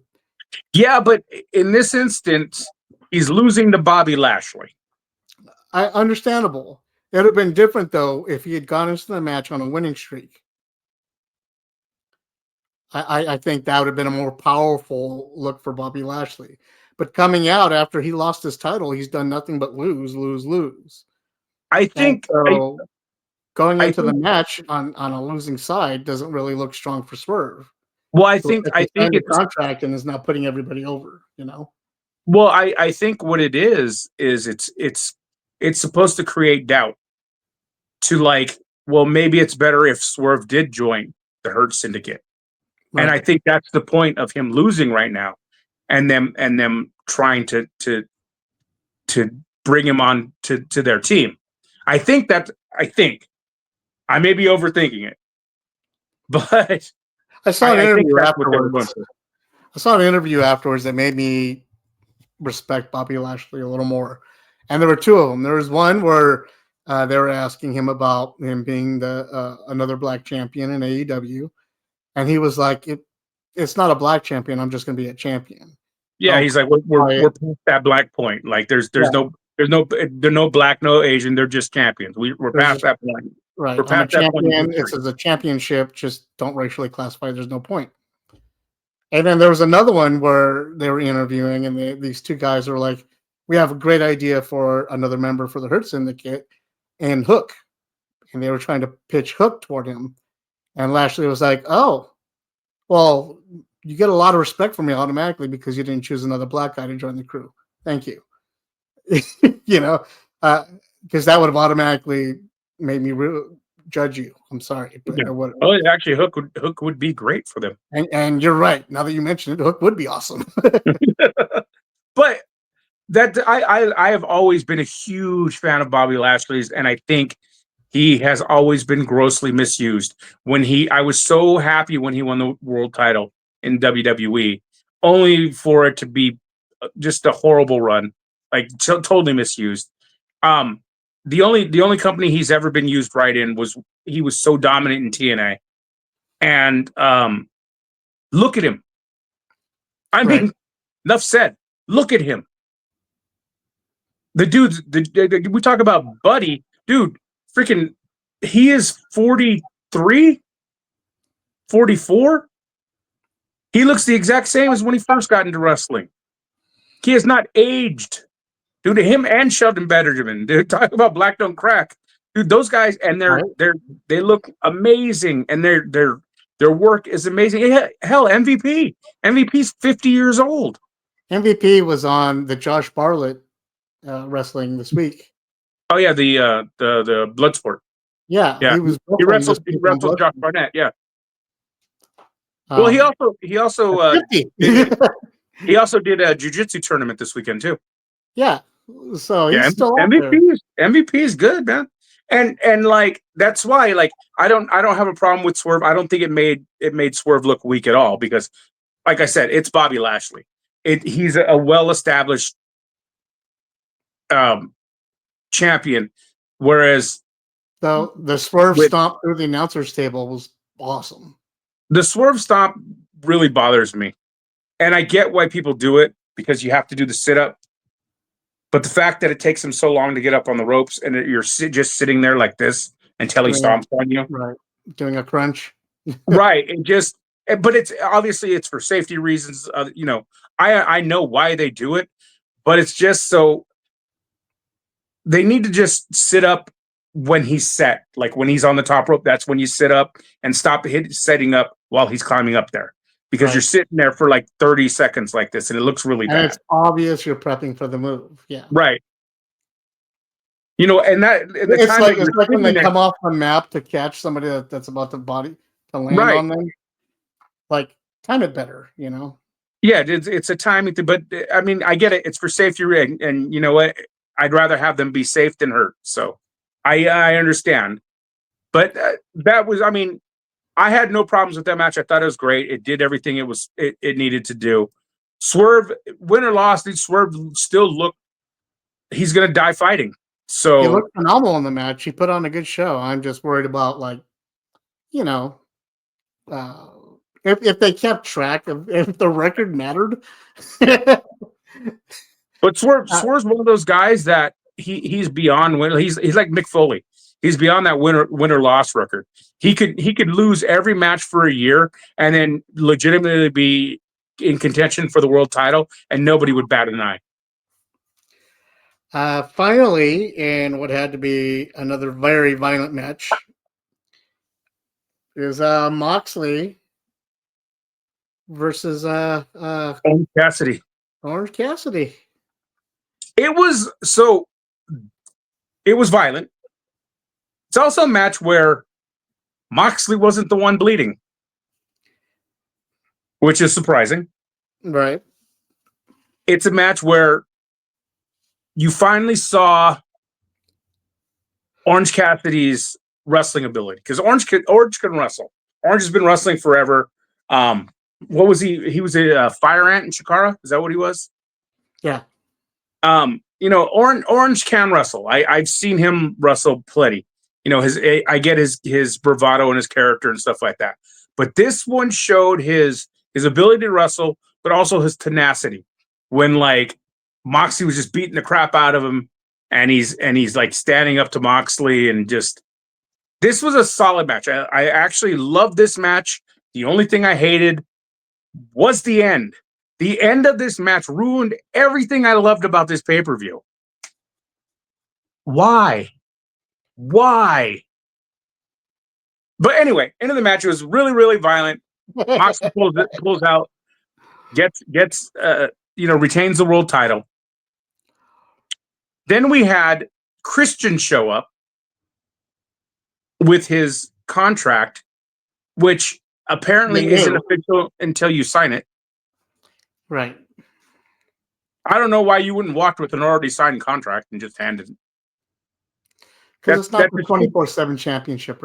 B: Yeah, but in this instance, he's losing to Bobby Lashley.
A: Understandable. It would have been different though if he had gone into the match on a winning streak. I think that would have been a more powerful look for Bobby Lashley. But coming out after he lost his title, he's done nothing but lose.
B: I think
A: so. Going into the match on a losing side doesn't really look strong for Swerve.
B: Well, I think
A: it's contract and is now putting everybody over.
B: Well, I think what it is it's supposed to create doubt to like, well, maybe it's better if Swerve did join the Hurt Syndicate. Right. And I think that's the point of him losing right now, and them trying to bring him on to their team. I think I may be overthinking it, but
A: I saw an interview afterwards. I saw an interview afterwards that made me respect Bobby Lashley a little more. And there were 2 of them. There was one where they were asking him about him being the another black champion in AEW, and he was like, "It's not a black champion. I'm just going to be a champion."
B: Yeah, he's like, "We're past that black point. Like, there's no black, no Asian. They're just champions. We're past that point.
A: Right.
B: We're past
A: that point. It's a championship. Just don't racially classify. There's no point." And then there was another one where they were interviewing, and these 2 guys were like, "We have a great idea for another member for the Hurt Syndicate, and Hook." And they were trying to pitch Hook toward him. And Lashley was like, "Oh, well, you get a lot of respect from me automatically because you didn't choose another black guy to join the crew. Thank you." Because that would have automatically made me judge you. I'm sorry, but
B: actually, Hook would be great for them.
A: And you're right. Now that you mentioned it, Hook would be awesome.
B: But that I have always been a huge fan of Bobby Lashley's, and I think he has always been grossly misused. I was so happy when he won the world title in WWE, only for it to be just a horrible run, like totally misused. The only company he's ever been used right in he was so dominant in TNA, and look at him. I mean, enough said. Look at him. The dude, we talk about Buddy, dude. Freaking, he is 43, 44. He looks the exact same as when he first got into wrestling. He has not aged. Dude, him and Sheldon Benjamin. Dude, talk about black don't crack. Dude, those guys, and they look amazing, and their work is amazing. Hell, MVP's 50 years old.
A: MVP was on the Josh Bartlett wrestling this week.
B: Oh yeah, the Bloodsport.
A: Yeah,
B: Yeah,
A: he was
B: he
A: buffering
B: wrestled.
A: this
B: He
A: week on
B: wrestled Josh
A: Bloodline.
B: Barnett. Yeah. Well,
A: At 50.
B: he also did a jiu-jitsu tournament this weekend too.
A: Yeah, so
B: Yeah,
A: he's still out there.
B: MVP is good, man. And like that's why like I don't have a problem with Swerve. I don't think it made Swerve look weak at all because like I said, it's Bobby Lashley. He's a well-established champion, whereas
A: So the swerve
B: with
A: stomp through the announcer's table was awesome.
B: the Swerve stomp really bothers me. And I get why people do it because you have to do the sit-up. But the fact that it takes him so long to get up on the ropes and you're just sitting there like this until he
A: Doing
B: stomps on you.
A: right, doing a crunch.
B: Right. But it's obviously it's for safety reasons. I know why they do it, but it's just so they need to just sit up when he's set. Like when he's on the top rope, that's when you sit up and stop setting up while he's climbing up there because you're
A: Right.
B: sitting there for like 30 seconds like this and it looks really
A: And
B: bad.
A: it's obvious you're prepping for the move. Yeah.
B: Right. And that the
A: It's
B: time
A: like
B: that you're
A: when
B: sitting
A: they
B: there,
A: come off the map to catch somebody that's about to land
B: right?
A: on them. Like time it better,
B: Yeah, it's a timing thing, but I mean, I get it. It's for safety, and you know what? I'd rather have them be safe than hurt. So I understand, but that was, I mean, I had no problems with that match. I thought it was great. It did everything it needed to do. Swerve, win or loss, Swerve still looked. He's gonna die fighting.
A: He
B: So
A: looked phenomenal in the match. He put on a good show. I'm just worried about you know, uh, if they kept track of if the record mattered.
B: But Swerve's one of those guys that he's beyond win. He's like Mick Foley. He's beyond that winner loss record. He could lose every match for a year and then legitimately be in contention for the world title, and nobody would bat an eye.
A: Finally, in what had to be another very violent match, is Moxley versus
B: Cassidy.
A: Orange Cassidy.
B: It was violent. It's also a match where Moxley wasn't the one bleeding, which is surprising.
A: Right.
B: It's a match where you finally saw Orange Cassidy's wrestling ability because Orange can wrestle. Orange has been wrestling forever. What was he? He was a fire ant in Chikara. Is that what he was?
A: Yeah.
B: Orange can wrestle. I've seen him wrestle plenty. I get his bravado and his character and stuff like that. But this one showed his ability to wrestle, but also his tenacity. When like Moxley was just beating the crap out of him, and he's like standing up to Moxley, and just this was a solid match. I actually loved this match. The only thing I hated was the end. The end of this match ruined everything I loved about this pay-per-view. Why? Why? But anyway, end of the match, it was really, really violent. Moxley pulls out, gets retains the world title. Then we had Christian show up with his contract, which apparently isn't official until you sign it.
A: Right.
B: I don't know why you wouldn't walk with an already signed contract and just hand it.
A: Because it's not the 24/7 championship.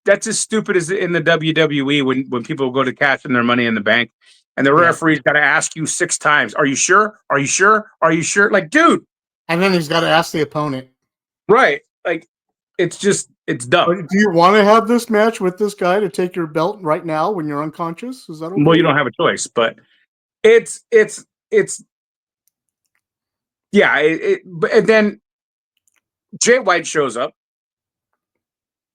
B: That's as stupid as in the WWE when people go to cash in their money in the bank and the referee's got to ask you 6 times, "Are you sure? Are you sure? Are you sure?" Like, dude.
A: And then he's got to ask the opponent.
B: Right. Like, it's dumb.
A: Do you want to have this match with this guy to take your belt right now when you're unconscious? Is that okay?
B: Well, you don't have a choice, but it's yeah. And then Jay White shows up.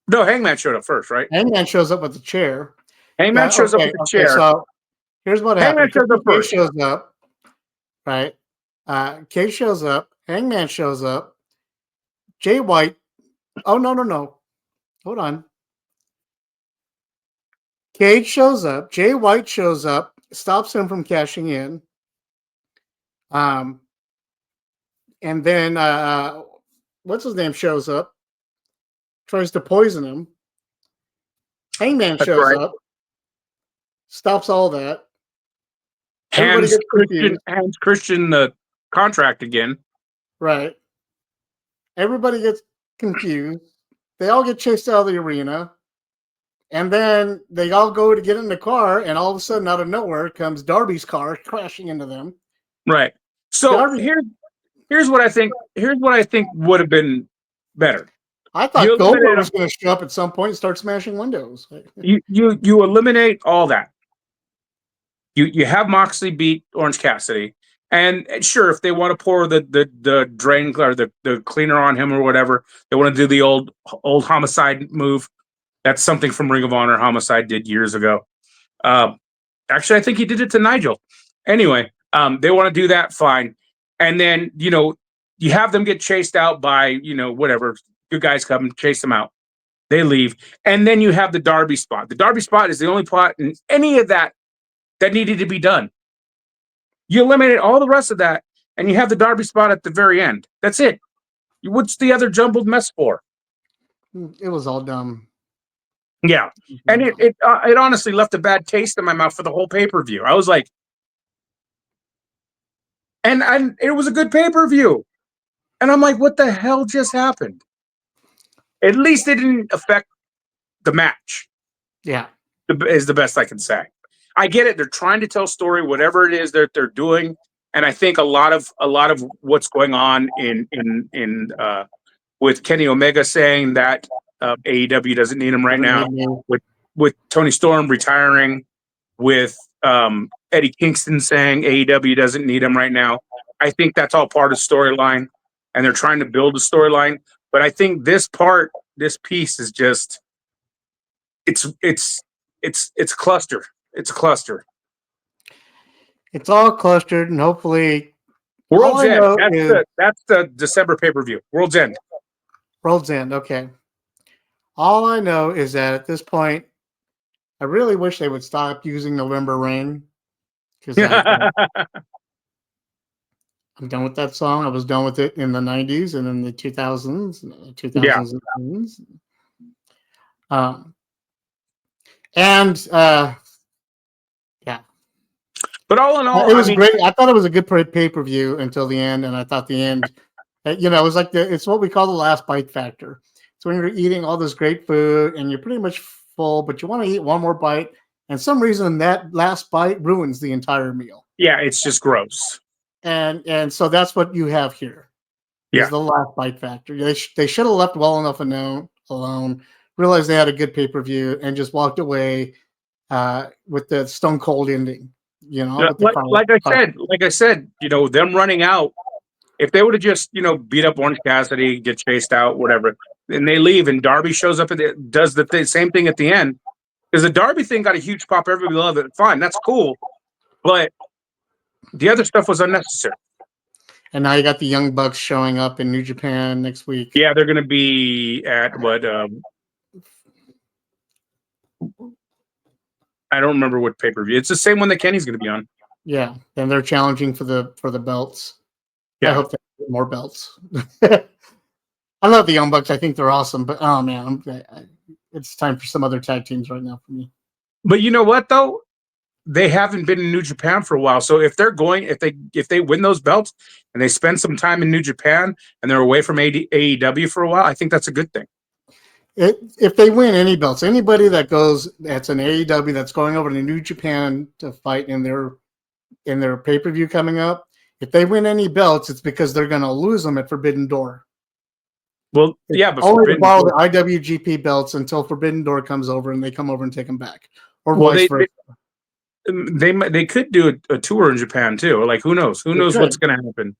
B: No, Hangman showed up first, right?
A: Hangman shows up with the chair.
B: Hangman shows up with the chair.
A: So here's what
B: Hangman
A: happens.
B: Cage
A: shows up, right? Cage shows up. Hangman shows up. Jay White. Oh, no. Hold on. Cage shows up. Jay White shows up. Stops him from cashing in. And then what's his name shows up. tries to poison him. Hangman shows up, stops all that. Everybody gets confused.
B: Hands Christian the contract again.
A: Right. Everybody gets confused. They all get chased out of the arena. And then they all go to get in the car, and all of a sudden, out of nowhere, comes Darby's car crashing into them.
B: Right. So here's what I think. Here's what I think would have been better.
A: I thought Goldberg was going to show up at some point and start smashing windows.
B: You eliminate all that. You have Moxley beat Orange Cassidy, and sure, if they want to pour the drain or the cleaner on him or whatever, they want to do the old homicide move. That's something from Ring of Honor. Homicide did years ago. Actually, I think he did it to Nigel. Anyway, they want to do that, fine. And then, you have them get chased out by, whatever. Good guys come, chase them out. They leave. And then you have the Darby spot. The Darby spot is the only plot in any of that needed to be done. You eliminate all the rest of that, and you have the Darby spot at the very end. That's it. What's the other jumbled mess for?
A: It was all dumb.
B: Yeah, and it honestly left a bad taste in my mouth for the whole pay-per-view. I was like, and it was a good pay-per-view, and I'm like, what the hell just happened? At least it didn't affect the match.
A: Yeah,
B: is the best I can say. I get it; they're trying to tell a story, whatever it is that they're doing, and I think a lot of what's going on in with Kenny Omega saying that AEW doesn't need him right now, with Tony Storm retiring, with Eddie Kingston saying AEW doesn't need him right now. I think that's all part of storyline, and they're trying to build a storyline. But I think this piece is just it's cluster. It's a cluster.
A: It's all clustered, and hopefully,
B: World's End. That's the December pay-per-view. World's End.
A: World's End. Okay. All I know is that at this point, I really wish they would stop using November Rain, because I'm done with that song. I was done with it in the 90s and in the 2000s, 2010s. Yeah.
B: But all in all,
A: it was great. I thought it was a good pay-per-view until the end, and I thought the end, it was like it's what we call the last bite factor. So when you're eating all this great food and you're pretty much full, but you want to eat one more bite, and some reason that last bite ruins the entire meal.
B: Yeah, it's just gross.
A: And so that's what you have here. Is the last bite factor. They should have left well enough alone, realized they had a good pay-per-view, and just walked away with the Stone Cold ending.
B: Like I said, them running out. If they would have just, beat up Orange Cassidy, get chased out, whatever, and they leave, and Darby shows up and does the same thing at the end, because the Darby thing got a huge pop. Everybody loved it. Fine, that's cool, but the other stuff was unnecessary.
A: And now you got the Young Bucks showing up in New Japan next week.
B: Yeah, they're going to be at what? I don't remember what pay-per-view. It's the same one that Kenny's going to be on.
A: Yeah, and they're challenging for the belts.
B: Yeah.
A: I hope they get more belts. I love the Young Bucks. I think they're awesome, but oh man, it's time for some other tag teams right now for me.
B: But you know what though? They haven't been in New Japan for a while. So if they win those belts and they spend some time in New Japan and they're away from AEW for a while, I think that's a good thing.
A: If they win any belts, anybody that's an AEW that's going over to New Japan to fight in their pay-per-view coming up, if they win any belts, it's because they're going to lose them at Forbidden Door.
B: Well, yeah, but
A: only to borrow the IWGP belts until Forbidden Door comes over and they come over and take them back, or vice versa.
B: They could do a tour in Japan too. Like who knows? Who knows what's going to happen?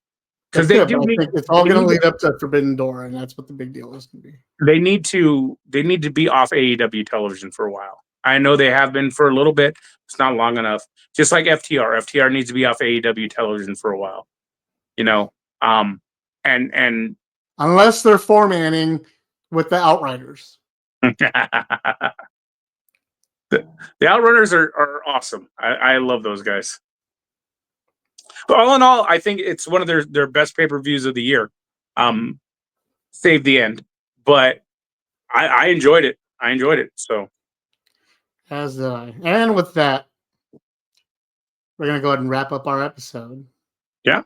B: Because
A: I think it's all going to lead up to Forbidden Door, and that's what the big deal is going to be.
B: They need to be off AEW television for a while. I know they have been for a little bit. It's not long enough. Just like FTR. FTR needs to be off AEW television for a while. And
A: unless they're formatting with the Outriders.
B: The Outrunners are awesome. I love those guys. But all in all, I think it's one of their best pay-per-views of the year. Save the end. But I enjoyed it. I enjoyed it. So
A: As did I. And with that, we're gonna go ahead and wrap up our episode.
B: yeah,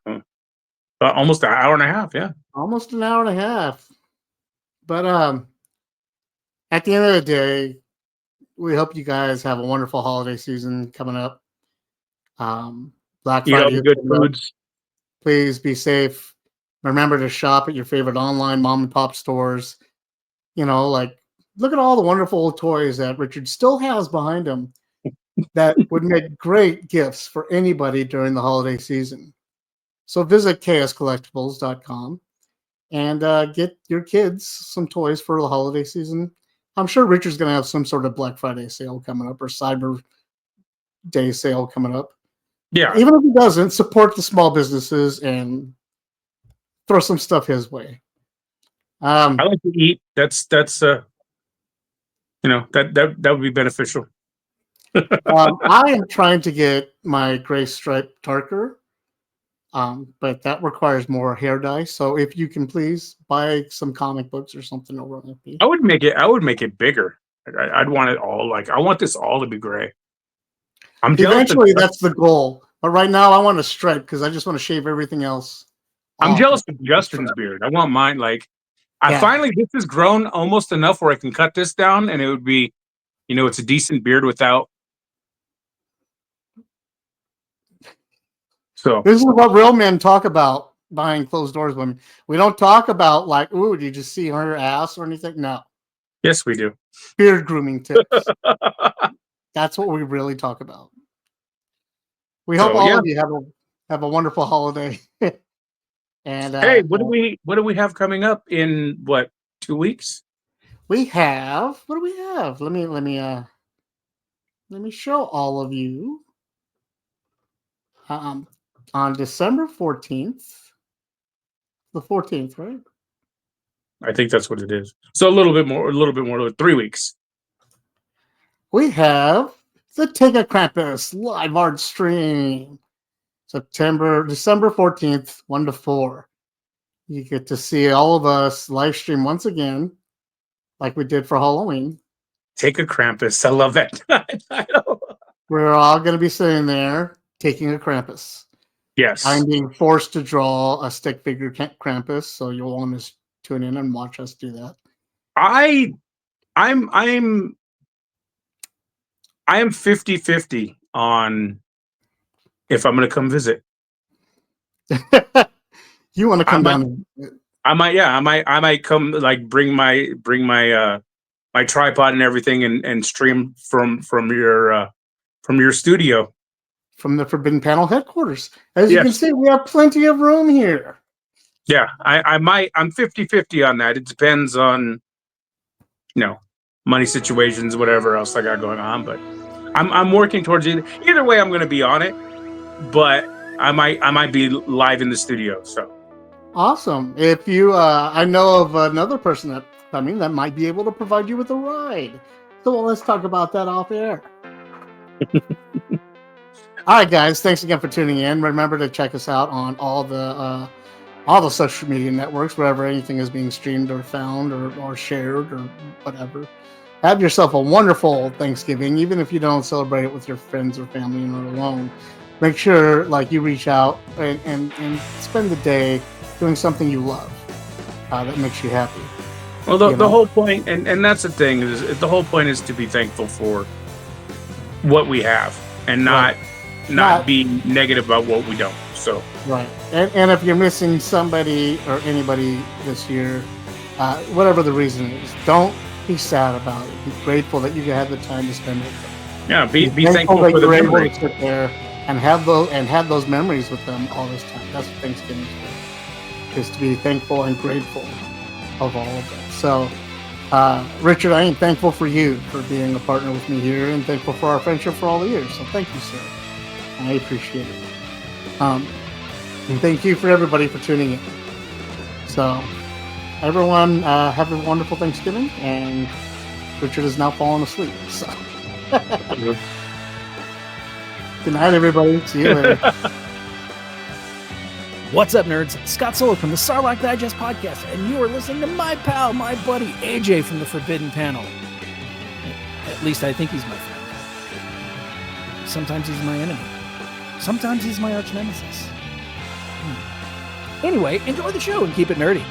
B: almost an hour and a half. Yeah,
A: Almost an hour and a half. But at the end of the day, we hope you guys have a wonderful holiday season coming up. Black
B: eat all
A: Friday
B: the
A: is
B: good
A: coming up.
B: foods.
A: Please be safe. Remember to shop at your favorite online mom and pop stores. You know, like look at all the wonderful toys that Richard still has behind him that would make great gifts for anybody during the holiday season. So visit kscollectibles.com and get your kids some toys for the holiday season. I'm sure Richard's going to have some sort of Black Friday sale coming up or Cyber Day sale coming up.
B: Yeah,
A: Even if he doesn't, support the small businesses and throw some stuff his way.
B: I like to eat. That's that would be beneficial.
A: I am trying to get my gray stripe darker, but that requires more hair dye. So if you can please buy some comic books or something over on FB.
B: I would make it bigger. I'd want it all I want this all to be gray. I'm jealous.
A: Eventually, that's the goal. But right now, I want a stripe because I just want to shave everything else.
B: I'm
A: off.
B: jealous of Justin's beard. I want mine. Like, this has grown almost enough where I can cut this down, and it would be, it's a decent beard without. So
A: this is what real men talk about behind closed doors. Women, we don't talk about like, ooh, did you see her ass or anything? No.
B: Yes, we do.
A: Beard grooming tips. That's what we really talk about. We hope all of you have a wonderful holiday. And
B: hey, what do we have coming up in 2 weeks?
A: We have what do we have? Let me show all of you. On December 14th, the 14th, right?
B: I think that's what it is. So a little bit more, 3 weeks.
A: We have the Take a Krampus live art stream. December 14th, 1 to 4. You get to see all of us live stream once again, like we did for Halloween.
B: Take a Krampus. I love that.
A: We're all going to be sitting there taking a Krampus.
B: Yes.
A: I'm being forced to draw a stick figure Krampus, so you'll want to tune in and watch us do that.
B: I am 50-50 on if I'm going to come visit.
A: You want to come down?
B: I might come, like, bring my my tripod and everything and stream from your studio,
A: from the Forbidden Panel headquarters. As you can see, we have plenty of room here.
B: Yeah, I'm 50-50 on that. It depends on money situations, whatever else I got going on, but I'm working towards it. Either way, I'm going to be on it, but I might be live in the studio. So
A: awesome. If you I know of another person that might be able to provide you with a ride. So let's talk about that off air. All right, guys. Thanks again for tuning in. Remember to check us out on all the social media networks, wherever anything is being streamed or found or shared or whatever. Have yourself a wonderful Thanksgiving, even if you don't celebrate it with your friends or family and are alone. Make sure you reach out and spend the day doing something you love that makes you happy.
B: Well, the whole point, and that's the thing, is the whole point is to be thankful for what we have and not be negative about what we don't. So
A: right, and if you're missing somebody or anybody this year, whatever the reason is, don't be sad about it. Be grateful that you had the time to spend with them.
B: Yeah, be thankful for the memories.
A: To sit there and have those memories with them all this time. That's what Thanksgiving is to be thankful and grateful of all of that. So, Richard, I am thankful for you for being a partner with me here, and thankful for our friendship for all the years. So, thank you, sir. I appreciate it. And thank you for everybody for tuning in. So, everyone, have a wonderful Thanksgiving, and Richard is now falling asleep. So, good night, everybody. See you later.
C: What's up, nerds? Scott Solar from the Sarlacc Digest podcast, and you are listening to my pal, my buddy, AJ from the Forbidden Panel. At least I think he's my friend. Sometimes he's my enemy. Sometimes he's my arch nemesis. Anyway, enjoy the show and keep it nerdy.